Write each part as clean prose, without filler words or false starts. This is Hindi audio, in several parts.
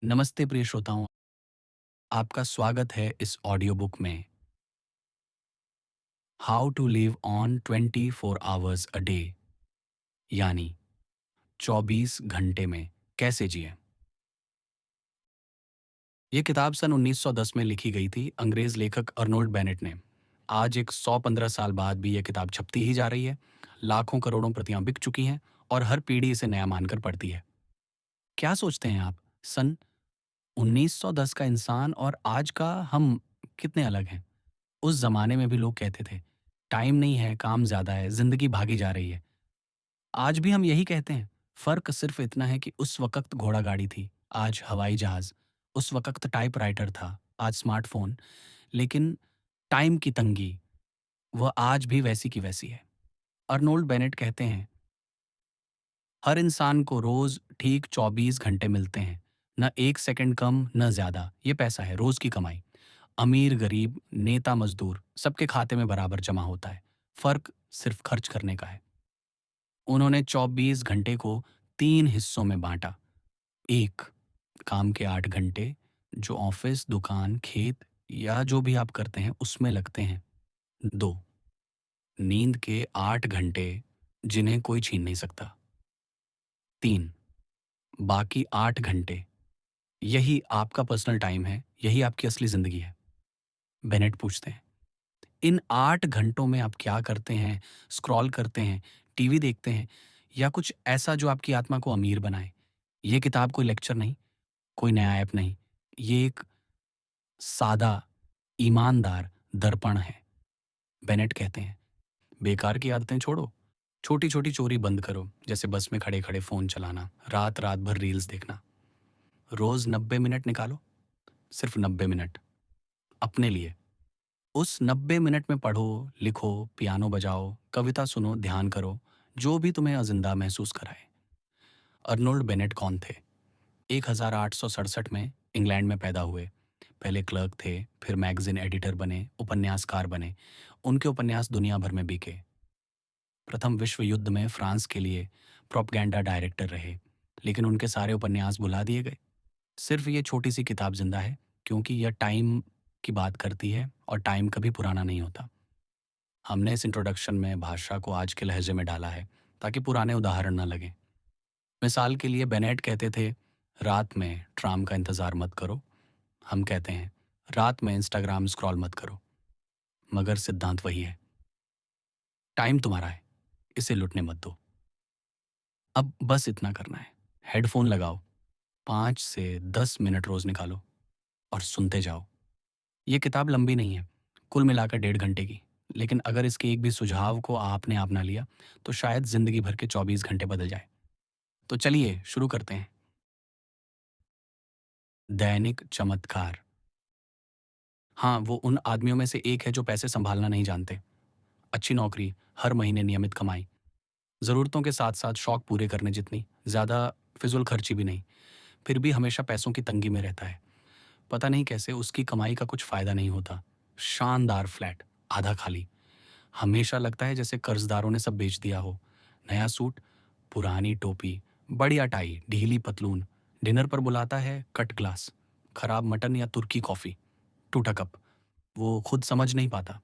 नमस्ते प्रिय श्रोताओं, आपका स्वागत है इस ऑडियो बुक में how to live on 24 hours a day, यानी 24 घंटे में कैसे जिएं। ये किताब सन 1910 में लिखी गई थी अंग्रेज लेखक अर्नोल्ड बेनेट ने। आज एक 115 साल बाद भी ये किताब छपती ही जा रही है। लाखों करोड़ों प्रतियां बिक चुकी हैं और हर पीढ़ी इसे नया मानकर पढ़ती है। क्या सोचते हैं आप, सन 1910 का इंसान और आज का हम कितने अलग हैं? उस ज़माने में भी लोग कहते थे, टाइम नहीं है, काम ज़्यादा है, ज़िंदगी भागी जा रही है। आज भी हम यही कहते हैं, फ़र्क सिर्फ़ इतना है कि उस वक़्त घोड़ा-गाड़ी थी, आज हवाई जहाज़, उस वक़्त टाइपराइटर था, आज स्मार्टफ़ोन, लेकिन टाइम की तंगी, वह आज भी वैसी की वैसी है। अर्नोल्ड बेनेट कहते हैं, हर इंसान को रोज़ ठीक 24 घंटे मिलते हैं, न 1 सेकंड कम, न ज़्यादा, ये पैसा है, रोज़ की कमाई। अमीर-गरीब, नेता-मज़दूर, सबके खाते में बराबर जमा होता है। फ़र्क सिर्फ़ खर्च करने का है। उन्होंने 24 घंटे को 3 हिस्सों में बाँटा। 1, काम के 8 घंटे, जो ऑफ़िस, दुकान, खेत या जो भी आप करते हैं, उसमें लगते हैं। 2, नींद के 8 घंटे, जिन्हें कोई छीन नहीं सकता। 3, बाकी 8 घंटे, यही आपका पर्सनल टाइम है, यही आपकी असली ज़िंदगी है। बेनेट पूछते हैं, इन 8 घंटों में आप क्या करते हैं? स्क्रॉल करते हैं, टीवी देखते हैं या कुछ ऐसा जो आपकी आत्मा को अमीर बनाए? ये किताब कोई लेक्चर नहीं, कोई नया ऐप नहीं। ये एक सादा, ईमानदार दर्पण है। बेनेट कहते हैं, बेकार की आदतें छोड़ो, छोटी-छोटी चोरी बंद करो, जैसे बस में खड़े-खड़े फ़ोन चलाना, रात-रात भर रील्स देखना। रोज़ 90 मिनट निकालो, सिर्फ़ 90 मिनट, अपने लिए। उस 90 मिनट में पढ़ो, लिखो, पियानो बजाओ, कविता सुनो, ध्यान करो, जो भी तुम्हें अज़िंदा महसूस कराए। अर्नोल्ड बेनेट कौन थे? 1867 में इंग्लैंड में पैदा हुए। पहले क्लर्क थे, फिर मैगज़ीन एडिटर बने, उपन्यासकार बने। उनके उपन्यास दुनिया भर में बिके। प्रथम विश्व युद्ध में फ्रांस के लिए प्रोपगैंडा डायरेक्टर रहे, लेकिन उनके सारे उपन्यास भुला दिए गए। सिर्फ़ ये छोटी-सी किताब ज़िंदा है, क्योंकि यह टाइम की बात करती है और टाइम कभी पुराना नहीं होता। हमने इस इंट्रोडक्शन में भाषा को आज के लहजे में डाला है ताकि पुराने उदाहरण न लगें। मिसाल के लिए बेनेट कहते थे, रात में ट्राम का इंतज़ार मत करो। हम कहते हैं, रात में इंस्टाग्राम स्क्रॉल मत करो। मगर सिद्धांत वही है, टाइम तुम्हारा है, इसे लुटने मत दो। अब बस इतना करना है, हेडफोन लगाओ, 5 से 10 मिनट रोज़ निकालो और सुनते जाओ। ये किताब लंबी नहीं है, कुल मिलाकर 1.5 घंटे की। लेकिन अगर इसके एक भी सुझाव को आपने अपना लिया, तो शायद ज़िंदगी भर के 24 घंटे बदल जाए। तो चलिए शुरू करते हैं। दैनिक चमत्कार। हाँ, वो उन आदमियों में से एक है जो पैसे सँभालना नहीं जानते। अच्छी नौकरी, हर महीने नियमित कमाई, ज़रूरतों के साथ-साथ शौक पूरे करने जितनी, ज़्यादा फिज़ूल खर्ची भी नहीं। फिर भी हमेशा पैसों की तंगी में रहता है। पता नहीं कैसे उसकी कमाई का कुछ फ़ायदा नहीं होता। शानदार फ्लैट, आधा खाली। हमेशा लगता है जैसे कर्ज़दारों ने सब बेच दिया हो। नया सूट, पुरानी टोपी, बढ़िया टाई, ढीली पतलून। डिनर पर बुलाता है, कट ग्लास। खराब मटन या तुर्की कॉफ़ी, टूटा कप। वो खुद समझ नहीं पाता।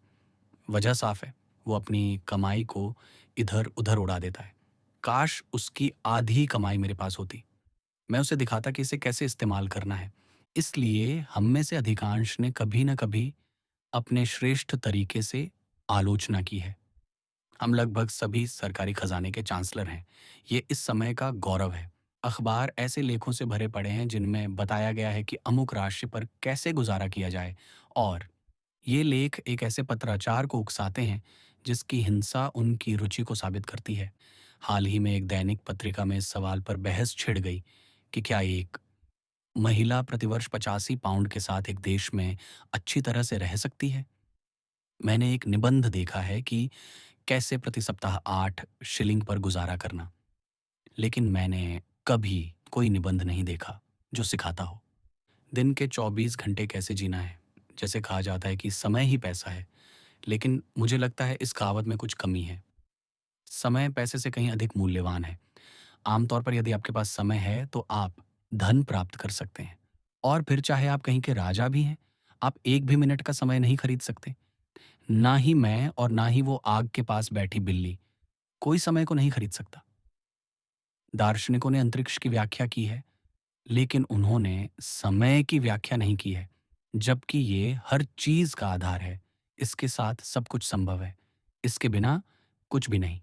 वजह साफ है, वो अपनी कमाई को इधर-उधर उड़ा देता है। काश उसकी आधी कमाई मेरे पास होती। मैं उसे दिखाता कि इसे कैसे इस्तेमाल करना है। इसलिए हम में से अधिकांश ने कभी न कभी अपने श्रेष्ठ तरीके से आलोचना की है। हम लगभग सभी सरकारी खजाने के चांसलर हैं। ये इस समय का गौरव है। अखबार ऐसे लेखों से भरे पड़े हैं जिनमें बताया गया है कि अमुक राशि पर कैसे गुजारा किया जाए, और ये लेख एक ऐसे पत्राचार को उकसाते हैं जिसकी हिंसा उनकी रुचि को साबित करती है। हाल ही में एक दैनिक पत्रिका में इस सवाल पर बहस छिड़ गई कि क्या एक महिला प्रतिवर्ष 85 पाउंड के साथ एक देश में अच्छी तरह से रह सकती है। मैंने एक निबंध देखा है कि कैसे प्रति सप्ताह 8 शिलिंग पर गुजारा करना, लेकिन मैंने कभी कोई निबंध नहीं देखा जो सिखाता हो दिन के 24 घंटे कैसे जीना है। जैसे कहा जाता है कि समय ही पैसा है, लेकिन मुझे लगता है इस कहावत में कुछ कमी है। समय पैसे से कहीं अधिक मूल्यवान है। आमतौर पर यदि आपके पास समय है तो आप धन प्राप्त कर सकते हैं, और फिर चाहे आप कहीं के राजा भी हैं, आप एक भी मिनट का समय नहीं खरीद सकते। ना ही मैं और ना ही वो आग के पास बैठी बिल्ली, कोई समय को नहीं खरीद सकता। दार्शनिकों ने अंतरिक्ष की व्याख्या की है, लेकिन उन्होंने समय की व्याख्या नहीं की है, जबकि ये हर चीज़ का आधार है। इसके साथ सब कुछ संभव है, इसके बिना कुछ भी नहीं।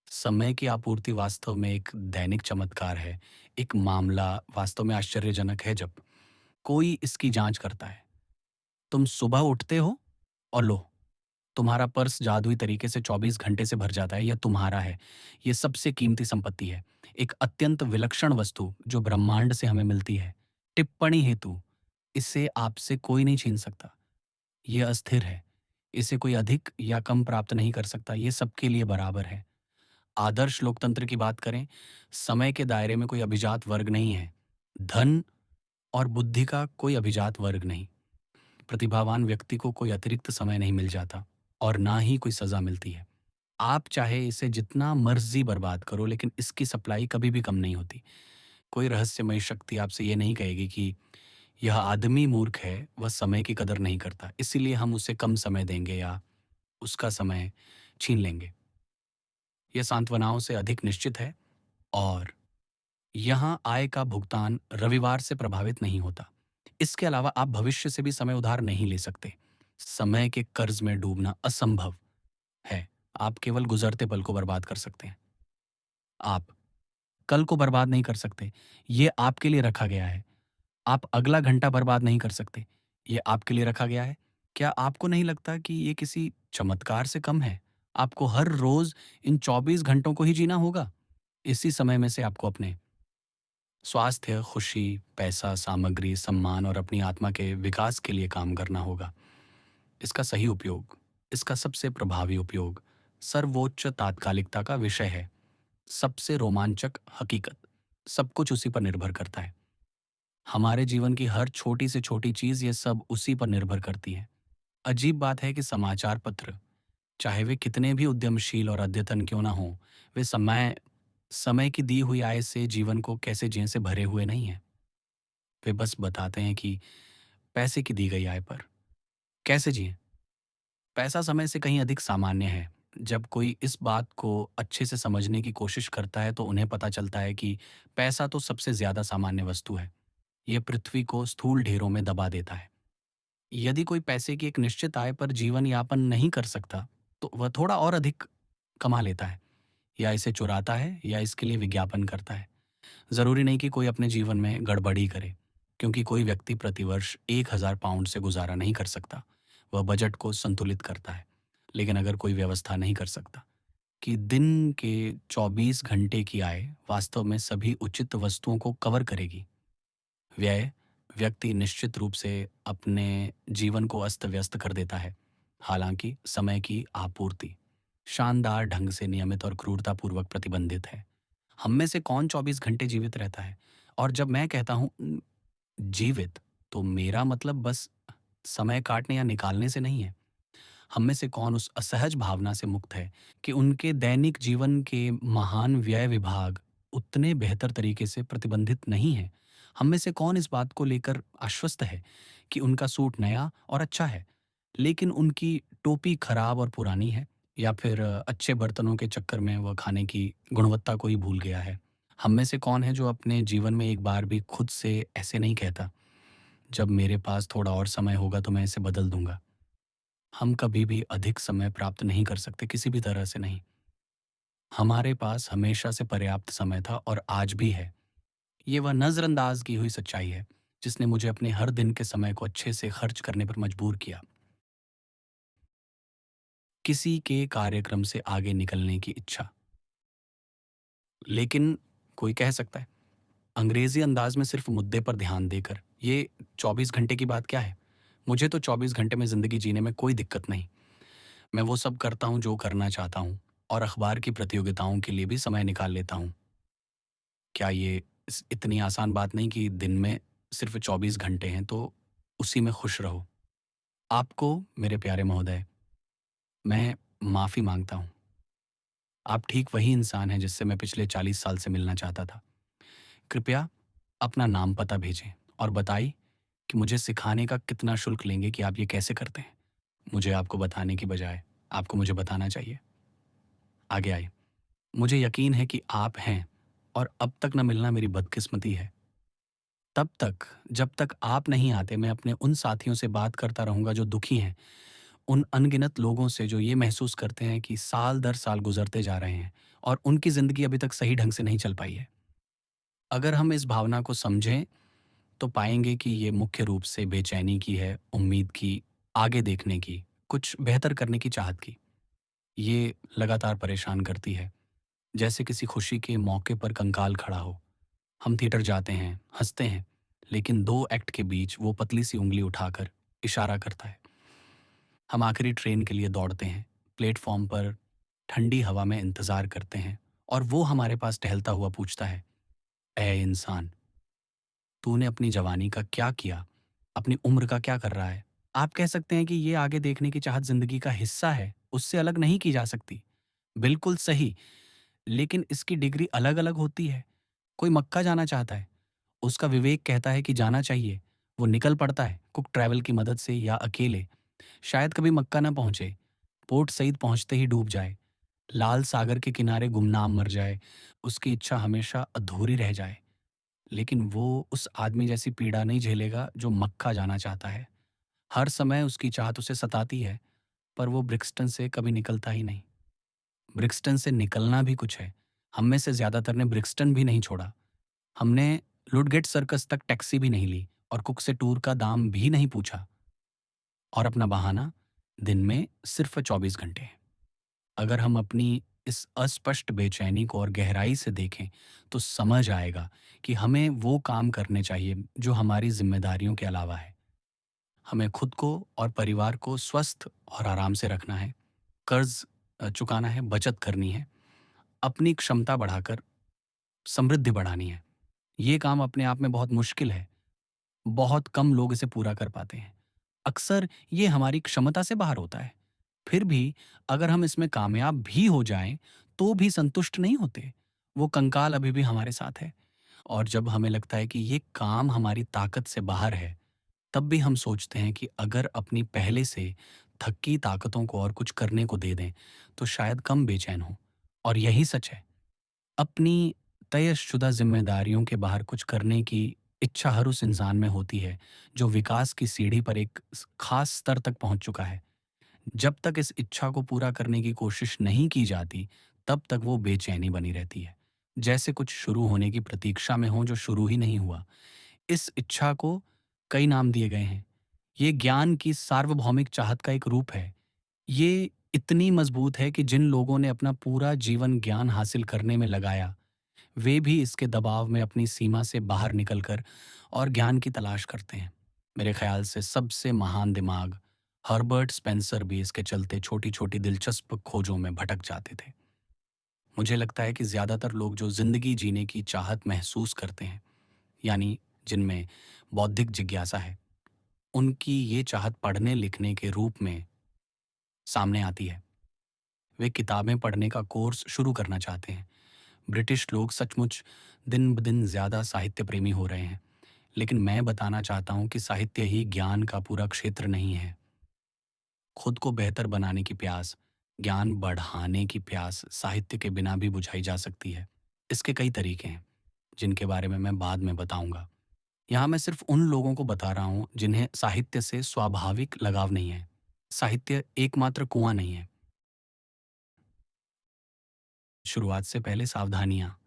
समय की आपूर्ति वास्तव में एक दैनिक चमत्कार है, एक मामला वास्तव में आश्चर्यजनक है जब कोई इसकी जाँच करता है। तुम सुबह उठते हो और लो, तुम्हारा पर्स जादुई तरीके से 24 घंटे से भर जाता है। यह तुम्हारा है। ये सबसे कीमती संपत्ति है। एक अत्यंत विलक्षण वस्तु जो ब्रह्मांड से हमें मिलती है। टिप्पणी हेतु, इसे आपसे कोई नहीं छीन सकता। ये अस्थिर है। इसे कोई अधिक या कम प्राप्त नहीं कर सकता। ये सबके लिए बराबर है। आदर्श लोकतंत्र की बात करें, समय के दायरे में कोई अभिजात वर्ग नहीं है। धन और बुद्धि का कोई अभिजात वर्ग नहीं। प्रतिभावान व्यक्ति को कोई अतिरिक्त समय नहीं मिल जाता और ना ही कोई सज़ा मिलती है। आप चाहे इसे जितना मर्ज़ी बर्बाद करो, लेकिन इसकी सप्लाई कभी भी कम नहीं होती। कोई रहस्यमयी शक्ति आपसे ये नहीं कहेगी कि यह आदमी मूर्ख है, वह समय की कदर नहीं करता, इसीलिए हम उसे कम समय देंगे या उसका समय छीन लेंगे। यह सांत्वनाओं से अधिक निश्चित है और यहाँ आय का भुगतान रविवार से प्रभावित नहीं होता। इसके अलावा आप भविष्य से भी समय उधार नहीं ले सकते। समय के कर्ज में डूबना असंभव है। आप केवल गुजरते पल को बर्बाद कर सकते हैं। आप कल को बर्बाद नहीं कर सकते। ये आपके लिए रखा गया है। आप अगला घंटा बर्बाद नहीं कर सकते। ये आपके लिए रखा गया है। क्या आपको नहीं लगता कि ये किसी चमत्कार से कम है? आपको हर रोज़ इन 24 घंटों को ही जीना होगा। इसी समय में से आपको अपने स्वास्थ्य, खुशी, पैसा, सामग्री, सम्मान और अपनी आत्मा के विकास के लिए काम करना होगा। इसका सही उपयोग, इसका सबसे प्रभावी उपयोग सर्वोच्च तात्कालिकता का विषय है। सबसे रोमांचक हकीकत, सब कुछ उसी पर निर्भर करता है। हमारे जीवन की हर छोटी से छोटी चीज़ ये सब उसी पर निर्भर करती है। अजीब बात है कि समाचार पत्र, चाहे वे कितने भी उद्यमशील और अद्यतन क्यों ना हों, वे समय समय की दी हुई आय से जीवन को कैसे जिएं से भरे हुए नहीं हैं। वे बस बताते हैं कि पैसे की दी गई आय पर कैसे जिएं। पैसा समय से कहीं अधिक सामान्य है। जब कोई इस बात को अच्छे से समझने की कोशिश करता है तो उन्हें पता चलता है कि पैसा तो सबसे ज्यादा सामान्य वस्तु है। यह पृथ्वी को स्थूल ढेरों में दबा देता है। यदि कोई पैसे की एक निश्चित आय पर जीवन यापन नहीं कर सकता, तो वह थोड़ा और अधिक कमा लेता है, या इसे चुराता है या इसके लिए विज्ञापन करता है। जरूरी नहीं कि कोई अपने जीवन में गड़बड़ी करे, क्योंकि कोई व्यक्ति प्रतिवर्ष 1,000 पाउंड से गुजारा नहीं कर सकता। वह बजट को संतुलित करता है। लेकिन अगर कोई व्यवस्था नहीं कर सकता कि दिन के 24 घंटे की आय वास्तव में सभी उचित वस्तुओं को कवर करेगी, व्यय व्यक्ति निश्चित रूप से अपने जीवन को अस्त व्यस्त कर देता है। हालांकि समय की आपूर्ति शानदार ढंग से नियमित और क्रूरतापूर्वक प्रतिबंधित है। हम में से कौन 24 घंटे जीवित रहता है? और जब मैं कहता हूँ जीवित, तो मेरा मतलब बस समय काटने या निकालने से नहीं है। हम में से कौन उस असहज भावना से मुक्त है कि उनके दैनिक जीवन के महान व्यय विभाग उतने बेहतर तरीके से प्रतिबंधित नहीं है? हम में से कौन इस बात को लेकर आश्वस्त है कि उनका सूट नया और अच्छा है, लेकिन उनकी टोपी खराब और पुरानी है, या फिर अच्छे बर्तनों के चक्कर में वह खाने की गुणवत्ता को ही भूल गया है? हम में से कौन है जो अपने जीवन में एक बार भी खुद से ऐसे नहीं कहता, जब मेरे पास थोड़ा और समय होगा तो मैं इसे बदल दूंगा? हम कभी भी अधिक समय प्राप्त नहीं कर सकते, किसी भी तरह से नहीं। हमारे पास हमेशा से पर्याप्त समय था और आज भी है। ये वह नज़रअंदाज की हुई सच्चाई है जिसने मुझे अपने हर दिन के समय को अच्छे से खर्च करने पर मजबूर किया। किसी के कार्यक्रम से आगे निकलने की इच्छा। लेकिन कोई कह सकता है, अंग्रेजी अंदाज में सिर्फ मुद्दे पर ध्यान देकर ये 24 घंटे की बात क्या है? मुझे तो 24 घंटे में ज़िंदगी जीने में कोई दिक्कत नहीं। मैं वो सब करता हूँ जो करना चाहता हूँ और अखबार की प्रतियोगिताओं के लिए भी समय निकाल लेता हूँ। क्या ये इतनी आसान बात नहीं कि दिन में सिर्फ 24 घंटे हैं तो उसी में खुश रहो? आपको, मेरे प्यारे महोदय, मैं माफ़ी मांगता हूँ। आप ठीक वही इंसान हैं जिससे मैं पिछले 40 साल से मिलना चाहता था। कृपया अपना नाम पता भेजें और बताइए कि मुझे सिखाने का कितना शुल्क लेंगे कि आप ये कैसे करते हैं। मुझे आपको बताने की बजाय आपको मुझे बताना चाहिए। आगे आइए। मुझे यकीन है कि आप हैं और अब तक न मिलना मेरी बदकिस्मती है। तब तक जब तक आप नहीं आते मैं अपने उन साथियों से बात करता रहूँगा जो दुखी हैं, उन अनगिनत लोगों से जो ये महसूस करते हैं कि साल दर साल गुज़रते जा रहे हैं और उनकी ज़िंदगी अभी तक सही ढंग से नहीं चल पाई है। अगर हम इस भावना को समझें तो पाएँगे कि ये मुख्य रूप से बेचैनी की है, उम्मीद की, आगे देखने की, कुछ बेहतर करने की चाहत की। ये लगातार परेशान करती है, जैसे किसी खुशी के मौके पर कंकाल खड़ा हो। हम थिएटर जाते हैं, हँसते हैं, लेकिन 2 एक्ट के बीच वो पतली-सी उँगली उठाकर इशारा करता है। हम आखिरी ट्रेन के लिए दौड़ते हैं, प्लेटफ़ॉर्म पर ठंडी हवा में इंतज़ार करते हैं और वो हमारे पास टहलता हुआ पूछता है, "ऐ इंसान, तूने अपनी जवानी का क्या किया? अपनी उम्र का क्या कर रहा है?" आप कह सकते हैं कि ये आगे देखने की चाहत ज़िंदगी का हिस्सा है, उससे अलग नहीं की जा सकती। बिल्कुल सही, लेकिन इसकी डिग्री अलग-अलग होती है। कोई मक्का जाना चाहता है, उसका विवेक कहता है कि जाना चाहिए। वो निकल पड़ता है, कुक ट्रैवल की मदद से या अकेले। शायद कभी मक्का ना पहुँचे, पोर्ट सईद पहुँचते ही डूब जाए, लाल सागर के किनारे गुमनाम मर जाए, उसकी इच्छा हमेशा अधूरी रह जाए। लेकिन वो उस आदमी जैसी पीड़ा नहीं झेलेगा जो मक्का जाना चाहता है। हर समय उसकी चाहत उसे सताती है, पर वो ब्रिक्सटन से कभी निकलता ही नहीं। ब्रिक्सटन से निकलना भी कुछ है। हम में से ज़्यादातर ने ब्रिक्सटन भी नहीं छोड़ा। हमने लुडगेट सर्कस तक टैक्सी भी नहीं ली और कुक से टूर का दाम भी नहीं पूछा। और अपना बहाना, दिन में सिर्फ़ 24 घंटे हैं। अगर हम अपनी इस अस्पष्ट बेचैनी को और गहराई से देखें, तो समझ आएगा कि हमें वो काम करने चाहिए जो हमारी ज़िम्मेदारियों के अलावा है। हमें खुद को और परिवार को स्वस्थ और आराम से रखना है, कर्ज़ चुकाना है, बचत करनी है, अपनी क्षमता बढ़ाकर समृद्धि बढ़ानी है। ये काम अपने आप में बहुत मुश्किल है। बहुत कम लोग इसे पूरा कर पाते हैं। अक्सर ये हमारी क्षमता से बाहर होता है। फिर भी अगर हम इसमें कामयाब भी हो जाएँ, तो भी संतुष्ट नहीं होते। वो कंकाल अभी भी हमारे साथ है और जब हमें लगता है कि ये काम हमारी ताकत से बाहर है, तब भी हम सोचते हैं कि अगर अपनी पहले से थकी ताकतों को और कुछ करने को दे दें, तो शायद कम बेचैन हों। और यही सच है। अपनी तयशुदा ज़िम्मेदारियों के बाहर कुछ करने की इच्छा हर उस इंसान में होती है, जो विकास की सीढ़ी पर एक ख़ास स्तर तक पहुँच चुका है। जब तक इस इच्छा को पूरा करने की कोशिश नहीं की जाती, तब तक वो बेचैनी बनी रहती है। जैसे कुछ शुरू होने की प्रतीक्षा में हो जो शुरू ही नहीं हुआ। इस इच्छा को कई नाम दिए गए हैं। ये ज्ञान की सार्वभौमिक चाहत का एक रूप है। ये इतनी मज़बूत है कि जिन लोगों ने अपना पूरा जीवन ज्ञान हासिल करने में लगाया, वे भी इसके दबाव में अपनी सीमा से बाहर निकलकर और ज्ञान की तलाश करते हैं। मेरे ख्याल से सबसे महान दिमाग हर्बर्ट स्पेंसर भी इसके चलते छोटी-छोटी दिलचस्प खोजों में भटक जाते थे। मुझे लगता है कि ज़्यादातर लोग जो ज़िंदगी जीने की चाहत महसूस करते हैं, यानी जिनमें बौद्धिक जिज्ञासा है, उनकी ये चाहत पढ़ने-लिखने के रूप में सामने आती है। वे किताबें पढ़ने का कोर्स शुरू करना चाहते हैं। ब्रिटिश लोग सचमुच दिन-ब-दिन ज़्यादा साहित्य प्रेमी हो रहे हैं, लेकिन मैं बताना चाहता हूँ कि साहित्य ही ज्ञान का पूरा क्षेत्र नहीं है। खुद को बेहतर बनाने की प्यास, ज्ञान बढ़ाने की प्यास साहित्य के बिना भी बुझाई जा सकती है। इसके कई तरीके हैं, जिनके बारे में मैं बाद में बताऊँगा। यहाँ मैं सिर्फ़ उन लोगों को बता रहा हूँ, जिन्हें साहित्य से स्वाभाविक लगाव नहीं है। साहित्य एकमात्र कुआँ नहीं है। शुरुआत से पहले सावधानियाँ।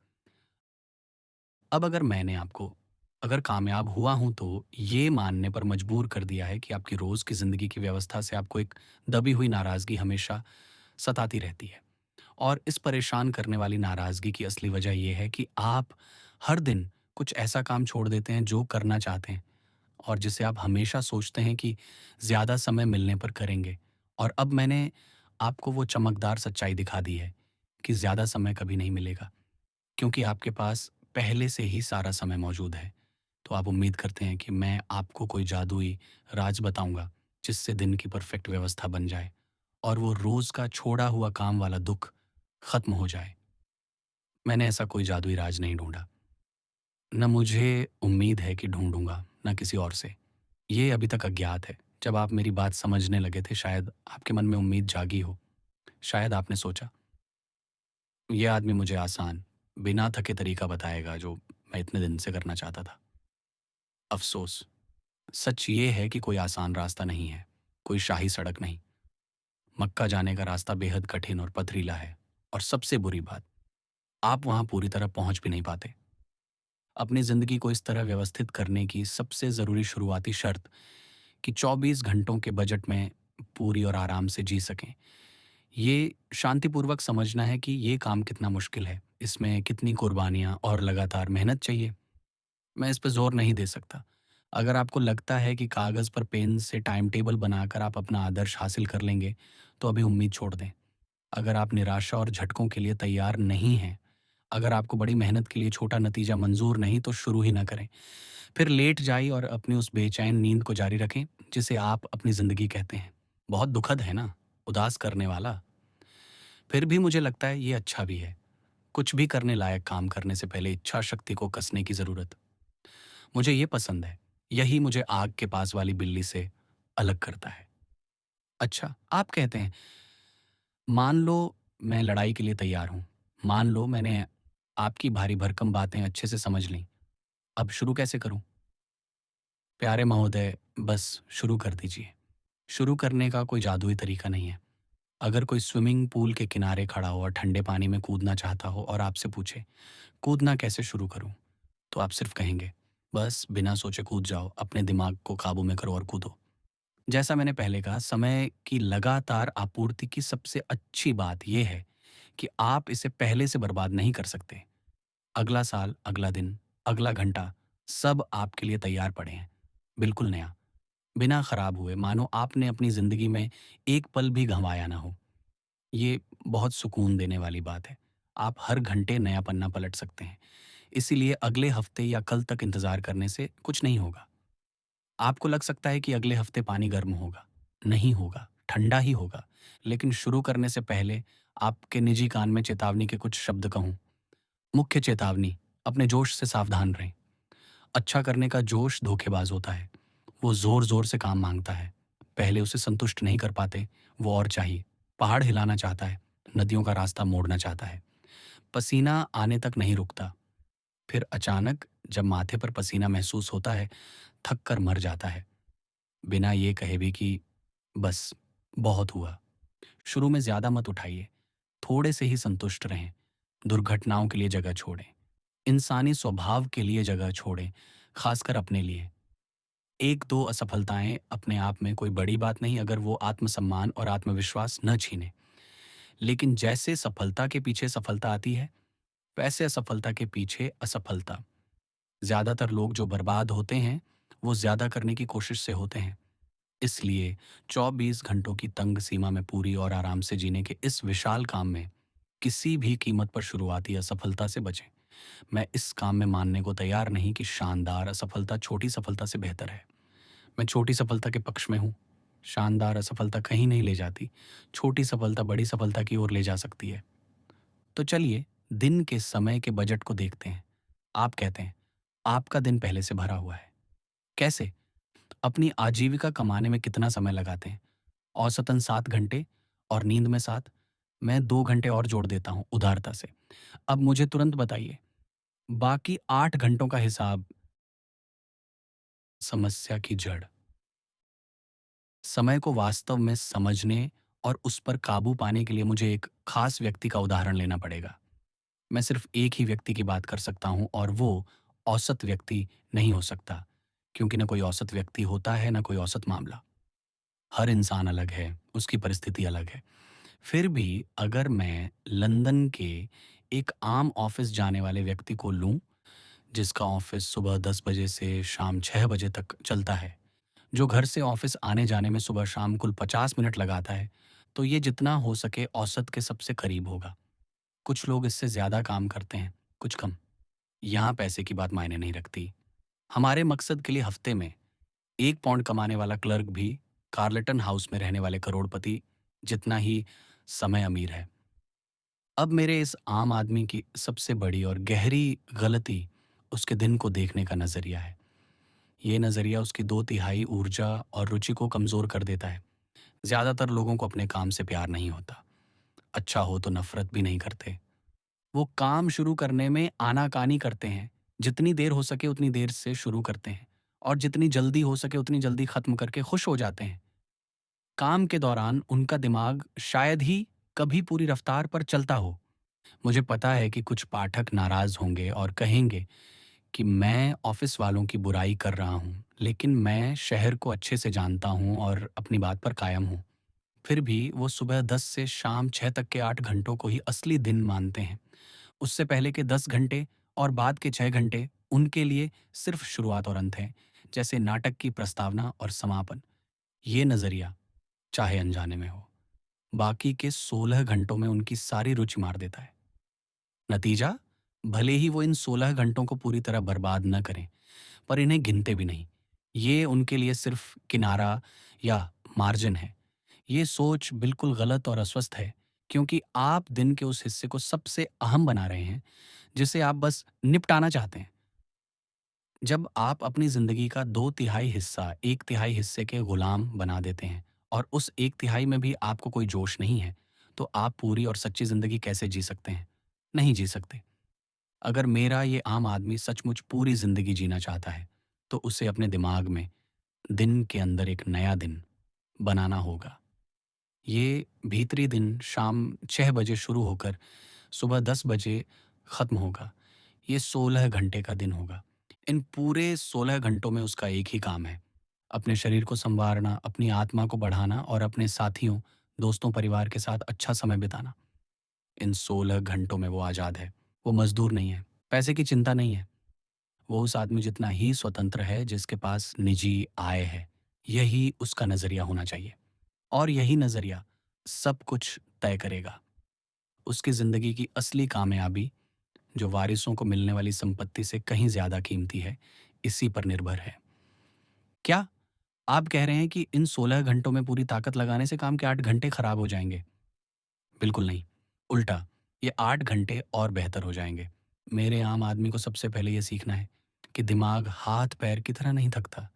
अब अगर मैंने आपको अगर कामयाब हुआ हूँ तो ये मानने पर मजबूर कर दिया है कि आपकी रोज़ की ज़िंदगी की व्यवस्था से आपको एक दबी हुई नाराज़गी हमेशा सताती रहती है। और इस परेशान करने वाली नाराज़गी की असली वजह ये है कि आप हर दिन कुछ ऐसा काम छोड़ देते हैं जो करना चाहते हैं और जिसे आप हमेशा सोचते हैं कि ज़्यादा समय मिलने पर करेंगे। और अब मैंने आपको वो चमकदार सच्चाई दिखा दी है कि ज़्यादा समय कभी नहीं मिलेगा, क्योंकि आपके पास पहले से ही सारा समय मौजूद है। तो आप उम्मीद करते हैं कि मैं आपको कोई जादुई राज बताऊँगा, जिससे दिन की परफ़ेक्ट व्यवस्था बन जाए और वो रोज़ का छोड़ा हुआ काम वाला दुःख ख़त्म हो जाए। मैंने ऐसा कोई जादुई राज नहीं ढूँढा। न मुझे उम्मीद है कि ढूँढूँगा, ना किसी और से। ये अभी तक अज्ञात है। जब आप मेरी बात समझने लगे थे, शायद आपके मन में उम्मीद जागी हो। शायद आपने सोचा, ये आदमी मुझे आसान, बिना थके तरीका बताएगा जो मैं इतने दिन से करना चाहता था। अफ़सोस, सच ये है कि कोई आसान रास्ता नहीं है, कोई शाही सड़क नहीं। मक्का जाने का रास्ता बेहद कठिन और पथरीला है, और सबसे बुरी बात, आप वहाँ पूरी तरह पहुँच भी नहीं पाते। अपनी ज़िंदगी को इस तरह व्यवस्थित करने की सबसे ज़रूरी शुरुआती शर्त कि 24 घंटों के बजट में पूरी और आराम से जी सकें, ये शांतिपूर्वक समझना है कि ये काम कितना मुश्किल है, इसमें कितनी कुर्बानियाँ और लगातार मेहनत चाहिए। मैं इस पे ज़ोर नहीं दे सकता। अगर आपको लगता है कि कागज़ पर पेन से टाइम टेबल बनाकर आप अपना आदर्श हासिल कर लेंगे, तो अभी उम्मीद छोड़ दें। अगर आप निराशा और झटकों के लिए तैयार नहीं हैं, अगर आपको बड़ी मेहनत के लिए छोटा नतीजा मंज़ूर नहीं, तो शुरू ही ना करें। फिर लेट जाइए और अपनी उस बेचैन नींद को जारी रखें, जिसे आप अपनी ज़िंदगी कहते हैं। बहुत दुखद है ना? उदास करने वाला। फिर भी मुझे लगता है ये अच्छा भी है। कुछ भी करने लायक काम करने से पहले इच्छा शक्ति को कसने की ज़रूरत। मुझे ये पसंद है। यही मुझे आग के पास वाली बिल्ली से अलग करता है। अच्छा, आप कहते हैं, मान लो मैं लड़ाई के लिए तैयार हूँ। मान लो मैंने आपकी भारी भरकम बातें अच्छे से समझ लीं। अब शुरू कैसे करूँ? प्यारे महोदय, बस शुरू कर दीजिए। शुरू करने का कोई जादुई तरीका नहीं है। अगर कोई स्विमिंग पूल के किनारे खड़ा हो और ठंडे पानी में कूदना चाहता हो और आपसे पूछे, कूदना कैसे शुरू करूँ? तो आप सिर्फ कहेंगे, बस बिना सोचे कूद जाओ, अपने दिमाग को काबू में करो और कूदो। जैसा मैंने पहले कहा, समय की लगातार आपूर्ति की सबसे अच्छी बात यह है कि आप इसे पहले से बर्बाद नहीं कर सकते। अगला साल, अगला दिन, अगला घंटा, सब आपके लिए तैयार पड़े हैं। बिल्कुल नया, बिना खराब हुए, मानो आपने अपनी ज़िंदगी में एक पल भी गँवाया ना हो। ये बहुत सुकून देने वाली बात है। आप हर घंटे नया पन्ना पलट सकते हैं। इसीलिए अगले हफ्ते या कल तक इंतज़ार करने से कुछ नहीं होगा। आपको लग सकता है कि अगले हफ्ते पानी गर्म होगा। नहीं होगा, ठंडा ही होगा। लेकिन शुरू करने से पहले आपके निजी कान में चेतावनी के कुछ शब्द कहूँ। मुख्य चेतावनी, अपने जोश से सावधान रहें। अच्छा करने का जोश धोखेबाज होता है। वो ज़ोर-ज़ोर से काम माँगता है। पहले उसे संतुष्ट नहीं कर पाते, वो और चाहिए। पहाड़ हिलाना चाहता है, नदियों का रास्ता मोड़ना चाहता है। पसीना आने तक नहीं रुकता। फिर अचानक जब माथे पर पसीना महसूस होता है, थक कर मर जाता है। बिना ये कहे भी कि बस, बहुत हुआ। शुरू में ज़्यादा मत उठाइए, थोड़े से ही संतुष्ट रहें। दुर्घटनाओं के लिए जगह छोड़ें। इंसानी स्वभाव के लिए जगह छोड़ें, खासकर अपने लिए। 1-2 असफलताएँ अपने आप में कोई बड़ी बात नहीं, अगर वो आत्मसम्मान और आत्मविश्वास न छीने। लेकिन जैसे सफलता के पीछे सफलता आती है, वैसे असफलता के पीछे असफलता। ज़्यादातर लोग जो बर्बाद होते हैं, वो ज़्यादा करने की कोशिश से होते हैं। इसलिए 24 घंटों की तंग सीमा में पूरी और आराम से जीने के इस विशाल काम में किसी भी कीमत पर शुरुआती असफलता से बचें। मैं इस काम में मानने को तैयार नहीं कि शानदार असफलता छोटी सफलता से बेहतर है। मैं छोटी सफलता के पक्ष में हूँ। शानदार असफलता कहीं नहीं ले जाती। छोटी सफलता बड़ी सफलता की ओर ले जा सकती है। तो चलिए, दिन के समय के बजट को देखते हैं। आप कहते हैं, आपका दिन पहले से भरा हुआ है। कैसे? अपनी आजीविका कमाने में कितना समय लगाते हैं? औसतन 7 घंटे, और नींद में 7। मैं 2 घंटे और जोड़ देता हूँ उदारता से। अब मुझे तुरंत बताइए, बाकी 8 घंटों का हिसाब। समस्या की जड़। समय को वास्तव में समझने और उस पर काबू पाने के लिए मुझे एक खास व्यक्ति का उदाहरण लेना पड़ेगा। मैं सिर्फ एक ही व्यक्ति की बात कर सकता हूँ, और वो औसत व्यक्ति नहीं हो सकता, क्योंकि न कोई औसत व्यक्ति होता है, न कोई औसत मामला। हर इंसान अलग है, उसकी परिस्थिति अलग है। फिर भी अगर मैं लंदन के एक आम ऑफिस जाने वाले व्यक्ति को लूँ, जिसका ऑफिस सुबह 10 बजे से शाम 6 बजे तक चलता है, जो घर से ऑफिस आने-जाने में सुबह-शाम कुल 50 मिनट लगाता है, तो ये जितना हो सके औसत के सबसे करीब होगा। कुछ लोग इससे ज़्यादा काम करते हैं, कुछ कम। यहाँ पैसे की बात मायने नहीं रखती। हमारे मकसद के लिए हफ्ते में 1 पाउंड कमाने वाला क्लर्क भी कार्लेटन हाउस में रहने वाले करोड़पति जितना ही समय अमीर है। अब मेरे इस आम आदमी की सबसे बड़ी और गहरी गलती उसके दिन को देखने का नज़रिया है। ये नज़रिया उसकी 2/3 ऊर्जा और रुचि को कमज़ोर कर देता है। ज़्यादातर लोगों को अपने काम से प्यार नहीं होता। अच्छा हो तो नफ़रत भी नहीं करते। वो काम शुरू करने में आनाकानी करते हैं। जितनी देर हो सके उतनी देर से शुरू करते हैं और जितनी जल्दी हो सके उतनी जल्दी ख़त्म करके खुश हो जाते हैं। काम के दौरान उनका दिमाग शायद ही कभी पूरी रफ़्तार पर चलता हो। मुझे पता है कि कुछ पाठक नाराज़ होंगे और कहेंगे कि मैं ऑफ़िस वालों की बुराई कर रहा हूँ, लेकिन मैं शहर को अच्छे से जानता हूँ और अपनी बात पर कायम हूँ। फिर भी वो सुबह 10 से शाम 6 तक के 8 घंटों को ही असली दिन मानते हैं। उससे पहले के 10 घंटे और बाद के 6 घंटे उनके लिए सिर्फ़ शुरुआत और अंत हैं, जैसे नाटक की प्रस्तावना और समापन। ये नज़रिया, चाहे अनजाने में हो, बाकी के 16 घंटों में उनकी सारी रुचि मार देता है। नतीजा, भले ही वो इन 16 घंटों को पूरी तरह बर्बाद न करें, पर इन्हें गिनते भी नहीं। ये उनके लिए सिर्फ़ किनारा या मार्जिन है। ये सोच बिल्कुल गलत और अस्वस्थ है, क्योंकि आप दिन के उस हिस्से को सबसे अहम बना रहे हैं, जिसे आप बस निपटाना चाहते हैं। जब आप अपनी ज़िंदगी का 2/3 हिस्सा 1/3 हिस्से के गुलाम बना देते हैं और उस 1/3 में भी आपको कोई जोश नहीं है, तो आप पूरी और सच्ची ज़िंदगी कैसे जी सकते हैं? नहीं जी सकते। अगर मेरा ये आम आदमी सचमुच पूरी ज़िंदगी जीना चाहता है, तो उसे अपने दिमाग में दिन के अंदर एक नया दिन बनाना होगा। ये भीतरी दिन शाम 6 बजे शुरू होकर सुबह 10 बजे ख़त्म होगा। ये 16 घंटे का दिन होगा। इन पूरे 16 घंटों में उसका एक ही काम है, अपने शरीर को सँवारना, अपनी आत्मा को बढ़ाना और अपने साथियों, दोस्तों, परिवार के साथ अच्छा समय बिताना। इन 16 घंटों में वो आज़ाद है। वो मज़दूर नहीं है, पैसे की चिंता नहीं है। वो उस आदमी जितना ही स्वतंत्र है जिसके पास निजी आय है। यही उसका नज़रिया होना चाहिए और यही नज़रिया सब कुछ तय करेगा। उसकी ज़िंदगी की असली कामयाबी, जो वारिसों को मिलने वाली संपत्ति से कहीं ज़्यादा कीमती है, इसी पर निर्भर है। क्या आप कह रहे हैं कि इन 16 घंटों में पूरी ताकत लगाने से काम के 8 घंटे खराब हो जाएँगे? बिल्कुल नहीं। उल्टा, ये 8 घंटे और बेहतर हो जाएँगे। मेरे आम आदमी को सबसे पहले ये सीखना है कि दिमाग हाथ-पैर की तरह नहीं थकता।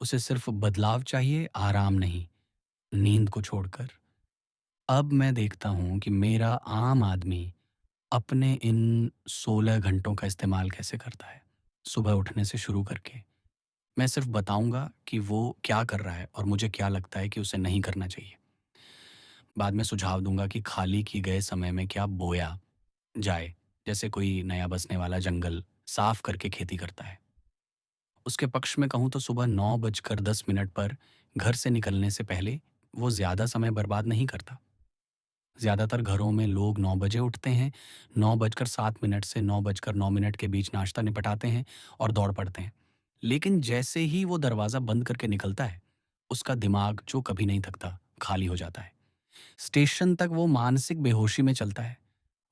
उसे सिर्फ़ बदलाव चाहिए, आराम नहीं, नींद को छोड़कर। अब मैं देखता हूँ कि मेरा आम आदमी अपने इन 16 घंटों का इस्तेमाल कैसे करता है, सुबह उठने से शुरू करके। मैं सिर्फ़ बताऊँगा कि वो क्या कर रहा है और मुझे क्या लगता है कि उसे नहीं करना चाहिए। बाद में सुझाव दूँगा कि खाली किए गए समय में क्या बोया जाए, जैसे कोई नया बसने वाला जंगल साफ करके खेती करता है। उसके पक्ष में कहूँ तो सुबह 9:10 पर घर से निकलने से पहले वो ज़्यादा समय बर्बाद नहीं करता। ज़्यादातर घरों में लोग 9 बजे उठते हैं, 9:07 से 9:09 के बीच नाश्ता निपटाते हैं और दौड़ पड़ते हैं। लेकिन जैसे ही वो दरवाज़ा बंद करके निकलता है, उसका दिमाग जो कभी नहीं थकता, खाली हो जाता है। स्टेशन तक वो मानसिक बेहोशी में चलता है।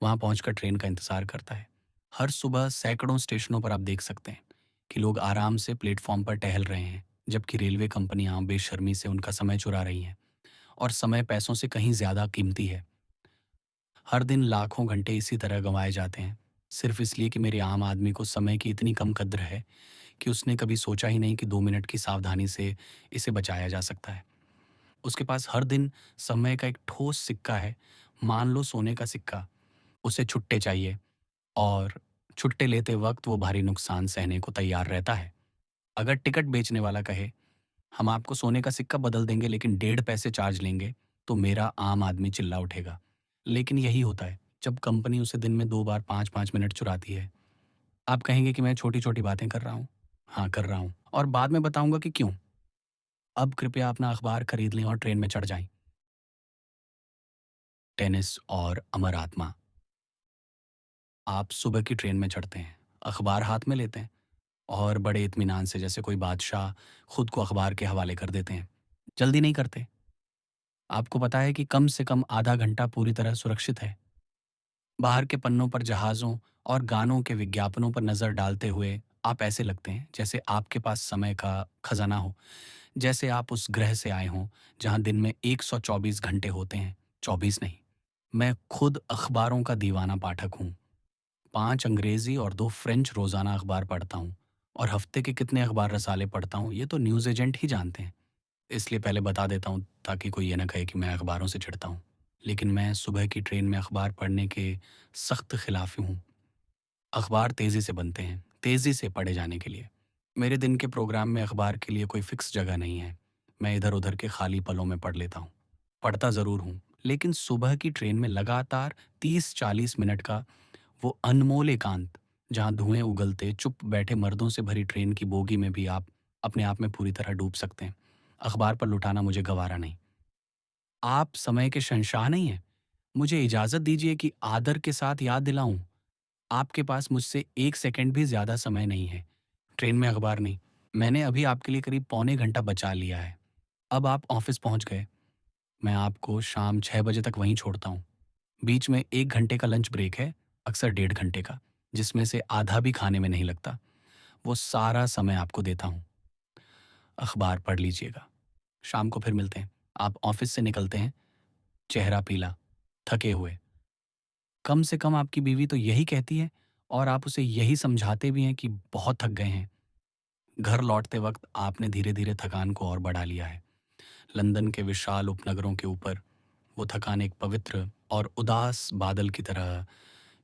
वहाँ पहुँचकर ट्रेन का इंतज़ार करता है। हर सुबह सैकड़ों स्टेशनों पर आप देख सकते हैं कि लोग आराम से प्लेटफ़ॉर्म पर टहल रहे हैं, जबकि रेलवे कंपनियाँ बेशर्मी से उनका समय चुरा रही हैं और समय पैसों से कहीं ज़्यादा कीमती है। हर दिन लाखों घंटे इसी तरह गँवाए जाते हैं, सिर्फ़ इसलिए कि मेरे आम आदमी को समय की इतनी कम कद्र है कि उसने कभी सोचा ही नहीं कि 2 मिनट की सावधानी से इसे बचाया जा सकता है। उसके पास हर दिन समय का एक ठोस सिक्का है, मान लो सोने का सिक्का। उसे छुट्टे चाहिए और छुट्टे लेते वक़्त वो भारी नुकसान सहने को तैयार रहता है। अगर टिकट बेचने वाला कहे, "हम आपको सोने का सिक्का बदल देंगे लेकिन 1.5 पैसे चार्ज लेंगे," तो मेरा आम आदमी चिल्ला उठेगा। लेकिन यही होता है, जब कंपनी उसे दिन में 2 बार 5-5 मिनट चुराती है। आप कहेंगे कि मैं छोटी-छोटी बातें कर रहा हूँ। हाँ, कर रहा हूँ और बाद में बताऊँगा कि क्यों। अब कृपया अपना अखबार खरीद लें और ट्रेन में चढ़ जाएँ। टेनिस और अमर आत्मा। आप सुबह की ट्रेन में चढ़ते हैं, अखबार हाथ में लेते हैं और बड़े इत्मीनान से, जैसे कोई बादशाह, खुद को अखबार के हवाले कर देते हैं। जल्दी नहीं करते। आपको पता है कि कम से कम आधा घंटा पूरी तरह सुरक्षित है। बाहर के पन्नों पर जहाज़ों और गानों के विज्ञापनों पर नज़र डालते हुए आप ऐसे लगते हैं जैसे आपके पास समय का खजाना हो, जैसे आप उस ग्रह से आए हों जहाँ दिन में 124 घंटे होते हैं, 24 नहीं। मैं खुद अखबारों का दीवाना पाठक हूँ। 5 अंग्रेज़ी और 2 फ्रेंच रोज़ाना अखबार पढ़ता हूँ और हफ्ते के कितने अखबार रसाले पढ़ता हूँ ये तो न्यूज़ एजेंट ही जानते हैं। इसलिए पहले बता देता हूँ ताकि कोई ये ना कहे कि मैं अखबारों से चिढ़ता हूँ। लेकिन मैं सुबह की ट्रेन में अखबार पढ़ने के सख्त खिलाफ हूँ। अखबार तेज़ी से बनते हैं, तेज़ी से पढ़े जाने के लिए। मेरे दिन के प्रोग्राम में अखबार के लिए कोई फिक्स जगह नहीं है। मैं इधर-उधर के खाली पलों में पढ़ लेता हूँ। पढ़ता ज़रूर हूँ, लेकिन सुबह की ट्रेन में लगातार 30-40 मिनट का वो अनमोल एकांत, जहाँ धुएँ उगलते, चुप बैठे मर्दों से भरी ट्रेन की बोगी में भी आप अपने आप में पूरी तरह डूब सकते हैं। अखबार पर लुटाना मुझे गवारा नहीं। आप समय के शहंशाह नहीं हैं। मुझे इजाज़त दीजिए कि आदर के साथ याद दिलाऊँ, आपके पास मुझसे 1 सेकंड भी ज़्यादा समय नहीं है। ट्रेन में अखबार नहीं। मैंने अभी आपके लिए करीब पौने घंटा बचा लिया है। अब आप ऑफ़िस पहुँच गए। मैं आपको शाम 6 बजे तक वहीं छोड़ता हूँ। बीच में 1 घंटे का लंच ब्रेक है, अक्सर 1.5 घंटे का, जिसमें से आधा भी खाने में नहीं लगता। वो सारा समय आपको देता हूँ। अखबार पढ़ लीजिएगा। शाम को फिर मिलते हैं। आप ऑफ़िस से निकलते हैं, चेहरा पीला, थके हुए। कम से कम आपकी बीवी तो यही कहती है और आप उसे यही समझाते भी हैं कि बहुत थक गए हैं। घर लौटते वक़्त आपने धीरे-धीरे थकान को और बढ़ा लिया है। लंदन के विशाल उपनगरों के ऊपर वो थकान एक पवित्र और उदास बादल की तरह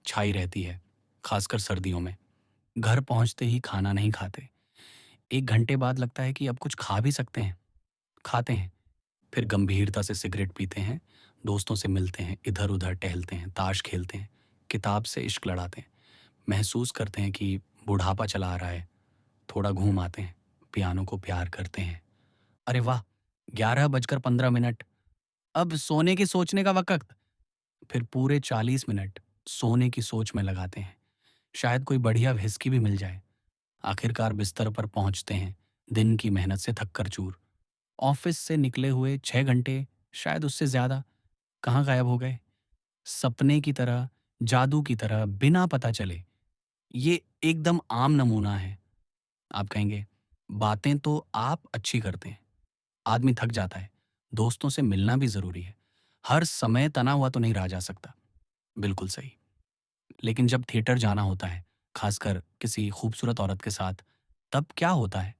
छाई रहती है, खासकर सर्दियों में। घर पहुंचते ही खाना नहीं खाते। 1 घंटे बाद लगता है कि अब कुछ खा भी सकते हैं। खाते हैं, फिर गंभीरता से सिगरेट पीते हैं, दोस्तों से मिलते हैं, इधर उधर टहलते हैं, ताश खेलते हैं, किताब से इश्क लड़ाते हैं, महसूस करते हैं कि बुढ़ापा चला आ रहा है। थोड़ा घूम आते हैं, पियानो को प्यार करते हैं। अरे वाह, 11 बजकर 15 मिनट, अब सोने की सोचने का वक़्त। फिर पूरे 40 मिनट सोने की सोच में लगाते हैं। शायद कोई बढ़िया व्हिस्की भी मिल जाए। आखिरकार बिस्तर पर पहुंचते हैं, दिन की मेहनत से थक कर चूर। ऑफिस से निकले हुए 6 घंटे, शायद उससे ज्यादा, कहाँ गायब हो गए? सपने की तरह, जादू की तरह, बिना पता चले। ये एकदम आम नमूना है। आप कहेंगे, बातें तो आप अच्छी करते हैं। आदमी थक जाता है। दोस्तों से मिलना भी जरूरी है। हर समय तना हुआ तो नहीं रहा जा सकता। बिल्कुल सही। लेकिन जब थिएटर जाना होता है, खासकर किसी खूबसूरत औरत के साथ, तब क्या होता है?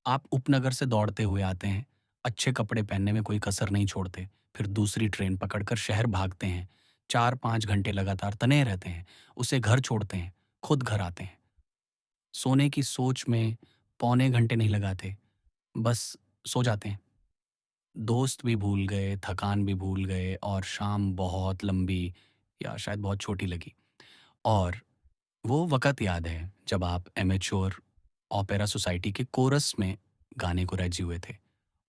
आप उपनगर से दौड़ते हुए आते हैं, अच्छे कपड़े पहनने में कोई कसर नहीं छोड़ते, फिर दूसरी ट्रेन पकड़कर शहर भागते हैं, 4-5 घंटे लगातार तने रहते हैं, उसे घर छोड़ते हैं, खुद घर आते हैं। सोने की सोच में पौने घंटे नहीं लगाते, बस सो जाते हैं। दोस्त भी भूल गए, थकान भी भूल गए और शाम बहुत लंबी या शायद बहुत छोटी लगी। और वो वक़्त याद है जब आप एमेच्योर ओपेरा सोसाइटी के कोरस में गाने को राज़ी हुए थे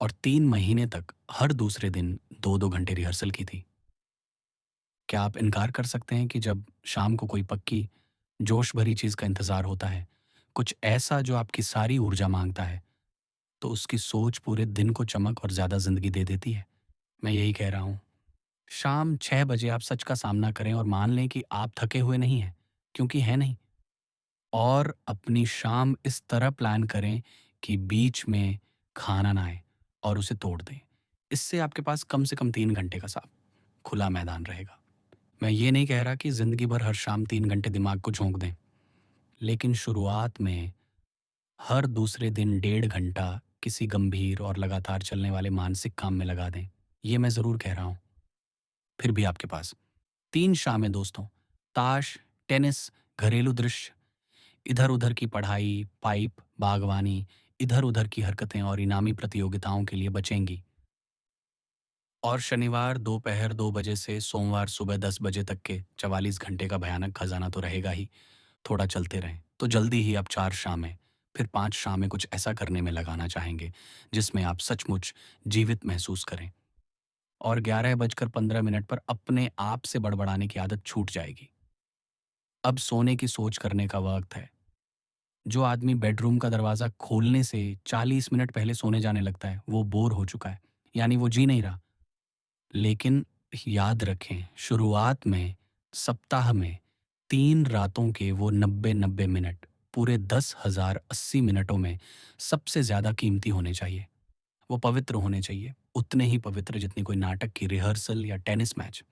और 3 महीने तक हर दूसरे दिन 2-2 घंटे रिहर्सल की थी। क्या आप इनकार कर सकते हैं कि जब शाम को कोई पक्की, जोश भरी चीज़ का इंतज़ार होता है, कुछ ऐसा जो आपकी सारी ऊर्जा माँगता है, तो उसकी सोच पूरे दिन को चमक और ज़्यादा ज़िंदगी दे देती है? मैं यही कह रहा हूँ। शाम 6 बजे आप सच का सामना करें और मान लें कि आप थके हुए नहीं हैं, क्योंकि हैं नहीं। और अपनी शाम इस तरह प्लान करें कि बीच में खाना ना आए और उसे तोड़ दें। इससे आपके पास कम से कम 3 घंटे का साफ खुला मैदान रहेगा। मैं ये नहीं कह रहा कि ज़िंदगी भर हर शाम 3 घंटे दिमाग को झोंक दें, लेकिन शुरुआत में हर दूसरे दिन 1.5 घंटा किसी गंभीर और लगातार चलने वाले मानसिक काम में लगा दें। ये मैं ज़रूर कह रहा हूँ। फिर भी आपके पास 3 शामें दोस्तों, ताश, टेनिस, घरेलू दृश्य, इधर-उधर की पढ़ाई, पाइप, बागवानी, इधर-उधर की हरकतें और इनामी प्रतियोगिताओं के लिए बचेंगी। और शनिवार दोपहर 2 बजे से सोमवार सुबह 10 बजे तक के 44 घंटे का भयानक खजाना तो रहेगा ही। थोड़ा चलते रहें, तो जल्दी ही आप 4 शामें, फिर 5 शामें कुछ ऐसा करने में लगाना चाहेंगे, जिसमें आप सचमुच जीवित महसूस करें। और 11 बजकर 15 मिनट पर अपने आप से बड़बड़ाने की आदत छूट जाएगी। अब सोने की सोच करने का वक़्त है। जो आदमी बेडरूम का दरवाज़ा खोलने से 40 मिनट पहले सोने जाने लगता है, वो बोर हो चुका है, यानी वो जी नहीं रहा। लेकिन याद रखें, शुरुआत में, सप्ताह में 3 रातों के वो 90-90 मिनट पूरे 10,080 मिनटों में सबसे ज़्यादा कीमती होने चाहिए। वो पवित्र होने चाहिए, उतने ही पवित्र जितनी कोई नाटक की रिहर्सल या टेनिस मैच।